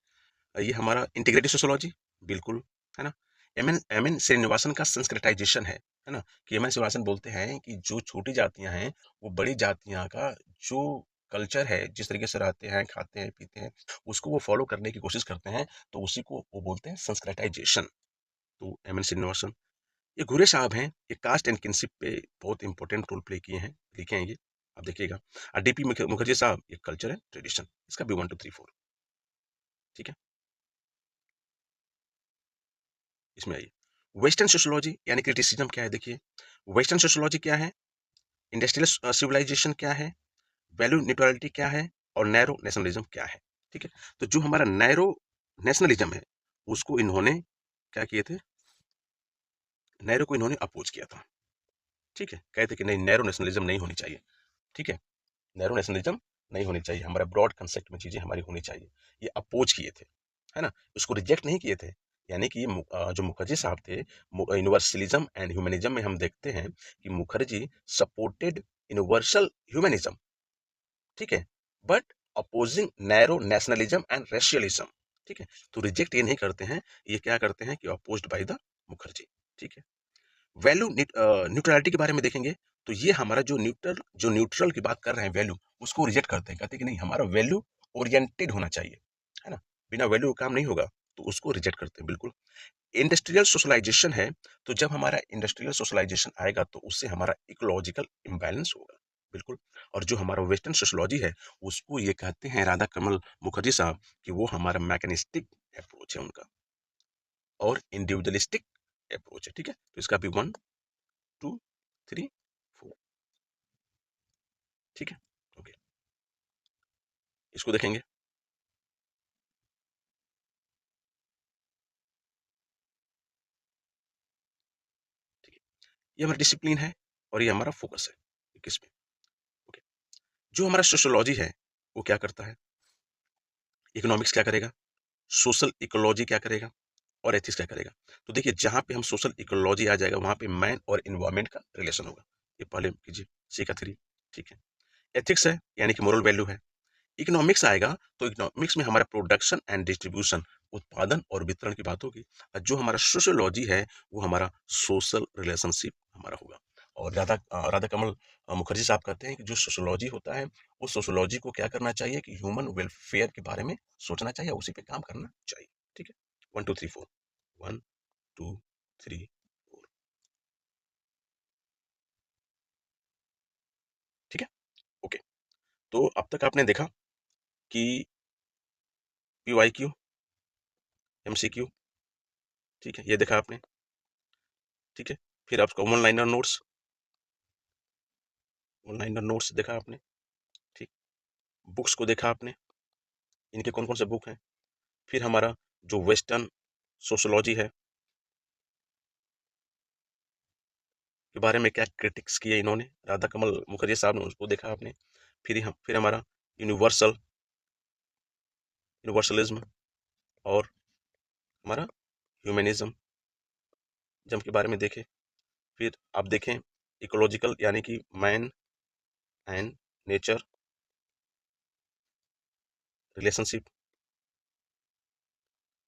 [SPEAKER 1] ये हमारा इंटीग्रेटिव सोशियोलॉजी, बिल्कुल, है ना। एम एन श्रीनिवासन का संस्कृताइजेशन है ना, कि एम एन श्रीनिवासन बोलते हैं कि जो छोटी जातियां हैं वो बड़ी जातियां का जो कल्चर है, जिस तरीके से रहते हैं, खाते हैं, पीते हैं, उसको वो फॉलो करने की कोशिश करते हैं, तो उसी को वो बोलते हैं संस्कृताइजेशन। तो एम एन श्रीनिवासन, ये घुरे साहब हैं, ये कास्ट एंड किनशिप पे बहुत इंपॉर्टेंट रोल प्ले किए हैं, लिखे हैं ये, आप देखिएगा। और डीपी मुखर्जी साहब, ये कल्चर है, ट्रेडिशन, इसका भी 1 2 3 4। ठीक है, इसमें आइए। वेस्टर्न सोशियोलॉजी यानी क्रिटिसिज्म क्या है, देखिए। वेस्टर्न सोशियोलॉजी क्या है, इंडस्ट्रियल सिविलाइजेशन क्या है, वैल्यू न्यूट्रलिटी क्या है, और नैरो नेशनलिज्म क्या है। ठीक है, तो जो हमारा नैरो नेशनलिज्म है, उसको इन्होंने क्या किए थे, नैरो को इन्होंने अपोज किया था। ठीक है, कहते कि नहीं, नैरो नेशनलिज्म नहीं होनी चाहिए। ठीक है, नैरो नेशनलिज्म नहीं होनी चाहिए, हमारा ब्रॉड कंसेप्ट में चीजें हमारी होनी चाहिए, ये अपोज किए थे, है ना, उसको रिजेक्ट नहीं किए थे। यानी कि ये जो मुखर्जी साहब थे, यूनिवर्सलिज्म एंड ह्यूमनिज्म में हम देखते हैं कि मुखर्जी सपोर्टेड यूनिवर्सल ह्यूमनिज्म, ठीक है, but opposing narrow nationalism and रेशियलिज्म। ठीक है, तो रिजेक्ट ये नहीं करते हैं, ये क्या करते हैं कि अपोज्ड बाय द मुखर्जी। ठीक है, वैल्यू न्यूट्रलिटी के बारे में देखेंगे, तो ये हमारा जो न्यूट्रल की बात कर रहे हैं, वैल्यू, उसको रिजेक्ट करते हैं, कहते हैं कि नहीं, हमारा वैल्यू ओरिएंटेड होना चाहिए, है ना, बिना वैल्यू का काम नहीं होगा, तो उसको रिजेक्ट करते हैं, बिल्कुल। इंडस्ट्रियल सोशलाइजेशन है, तो जब हमारा इंडस्ट्रियल सोशलाइजेशन आएगा तो उससे हमारा इकोलॉजिकल इम्बैलेंस होगा, बिल्कुल। और जो हमारा वेस्टर्न सोशोलॉजी है, उसको ये कहते हैं राधा कमल मुखर्जी साहब कि वो हमारा मैकेनिस्टिक अप्रोच है उनका, और इंडिविजुअलिस्टिक अप्रोच है। ठीक है, तो इसका भी 1 2 3 4। ठीक है, ओके, इसको देखेंगे। ठीक है, ये हमारा डिसिप्लिन है और ये हमारा फोकस है किस पे। ओके, जो हमारा सोशोलॉजी है वो क्या करता है, इकोनॉमिक्स क्या करेगा, सोशल इकोलॉजी क्या करेगा, और एथिक्स क्या करेगा। तो देखिए, जहां पे हम सोशल इकोलॉजी आ जाएगा, वहां पे मैन और इन्वायरमेंट का रिलेशन होगा, ये पहले कीजिए, सी का 3। ठीक है, एथिक्स है यानी कि मोरल वैल्यू है। इकोनॉमिक्स आएगा तो इकोनॉमिक्स में हमारा प्रोडक्शन एंड डिस्ट्रीब्यूशन, उत्पादन और वितरण की बात होगी। और जो हमारा सोशियोलॉजी है वो हमारा सोशल रिलेशनशिप हमारा होगा। और राधा कमल मुखर्जी साहब कहते हैं कि जो सोशियोलॉजी होता है, उस सोशियोलॉजी को क्या करना चाहिए कि ह्यूमन वेलफेयर के बारे में सोचना चाहिए, उसी पे काम करना चाहिए। ठीक है, 1 2 3 4, 1 2 3 4। ठीक है, ओके। तो अब तक आपने देखा कि PYQ, MCQ, ठीक है, ये देखा आपने। ठीक है, फिर आपका वन लाइनर नोट्स देखा आपने। ठीक, बुक्स को देखा आपने, इनके कौन कौन से बुक हैं। फिर हमारा जो वेस्टर्न सोशोलॉजी है के बारे में क्या क्रिटिक्स किए इन्होंने, राधा कमल मुखर्जी साहब ने, उसको देखा आपने। फिर हमारा यूनिवर्सलिज्म और हमारा ह्यूमनिज्म जम के बारे में देखे। फिर आप देखें इकोलॉजिकल यानी कि मैन एंड नेचर रिलेशनशिप।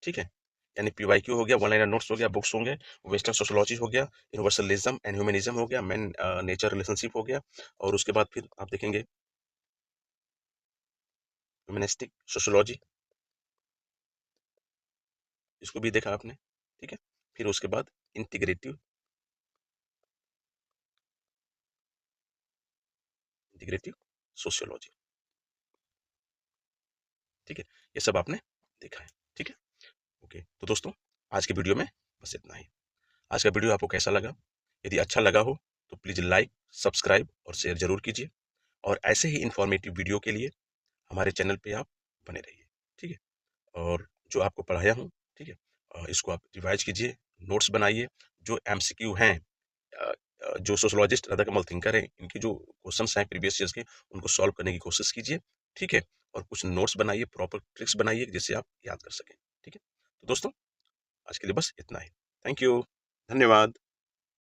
[SPEAKER 1] ठीक है, यानी PYQ हो गया, वन लाइनर नोट्स हो गया, बुक्स होंगे, वेस्टर्न सोशोलॉजी हो गया, यूनिवर्सलिज्म एंड ह्यूमनिज्म हो गया, मैन नेचर रिलेशनशिप हो गया, और उसके बाद फिर आप देखेंगे ह्यूमनिस्टिक सोशोलॉजी, इसको भी देखा आपने। ठीक है, फिर उसके बाद इंटीग्रेटिव इंटीग्रेटिव सोशियोलॉजी। ठीक है, ये सब आपने देखा है। ठीक है, ओके। तो दोस्तों, आज के वीडियो में बस इतना ही। आज का वीडियो आपको कैसा लगा, यदि अच्छा लगा हो तो प्लीज़ लाइक, सब्सक्राइब और शेयर जरूर कीजिए। और ऐसे ही इंफॉर्मेटिव वीडियो के लिए हमारे चैनल पे आप बने रहिए। ठीक है, और जो आपको पढ़ाया हूँ, ठीक है? इसको आप रिवाइज़ कीजिए, नोट्स बनाइए, जो एमसीक्यू हैं, जो सोशियोलॉजिस्ट राधा कमल थिंकर हैं, इनके जो क्वेश्चंस हैं प्रीवियस ईयर्स के, उनको सॉल्व करने की कोशिश कीजिए, ठीक है? और कुछ नोट्स बनाइए, प्रॉपर ट्रिक्स बनाइए, जिससे आप याद कर सकें, ठीक है? तो दोस्तों, आज के लिए बस इतना ही। Thank you. धन्यवाद।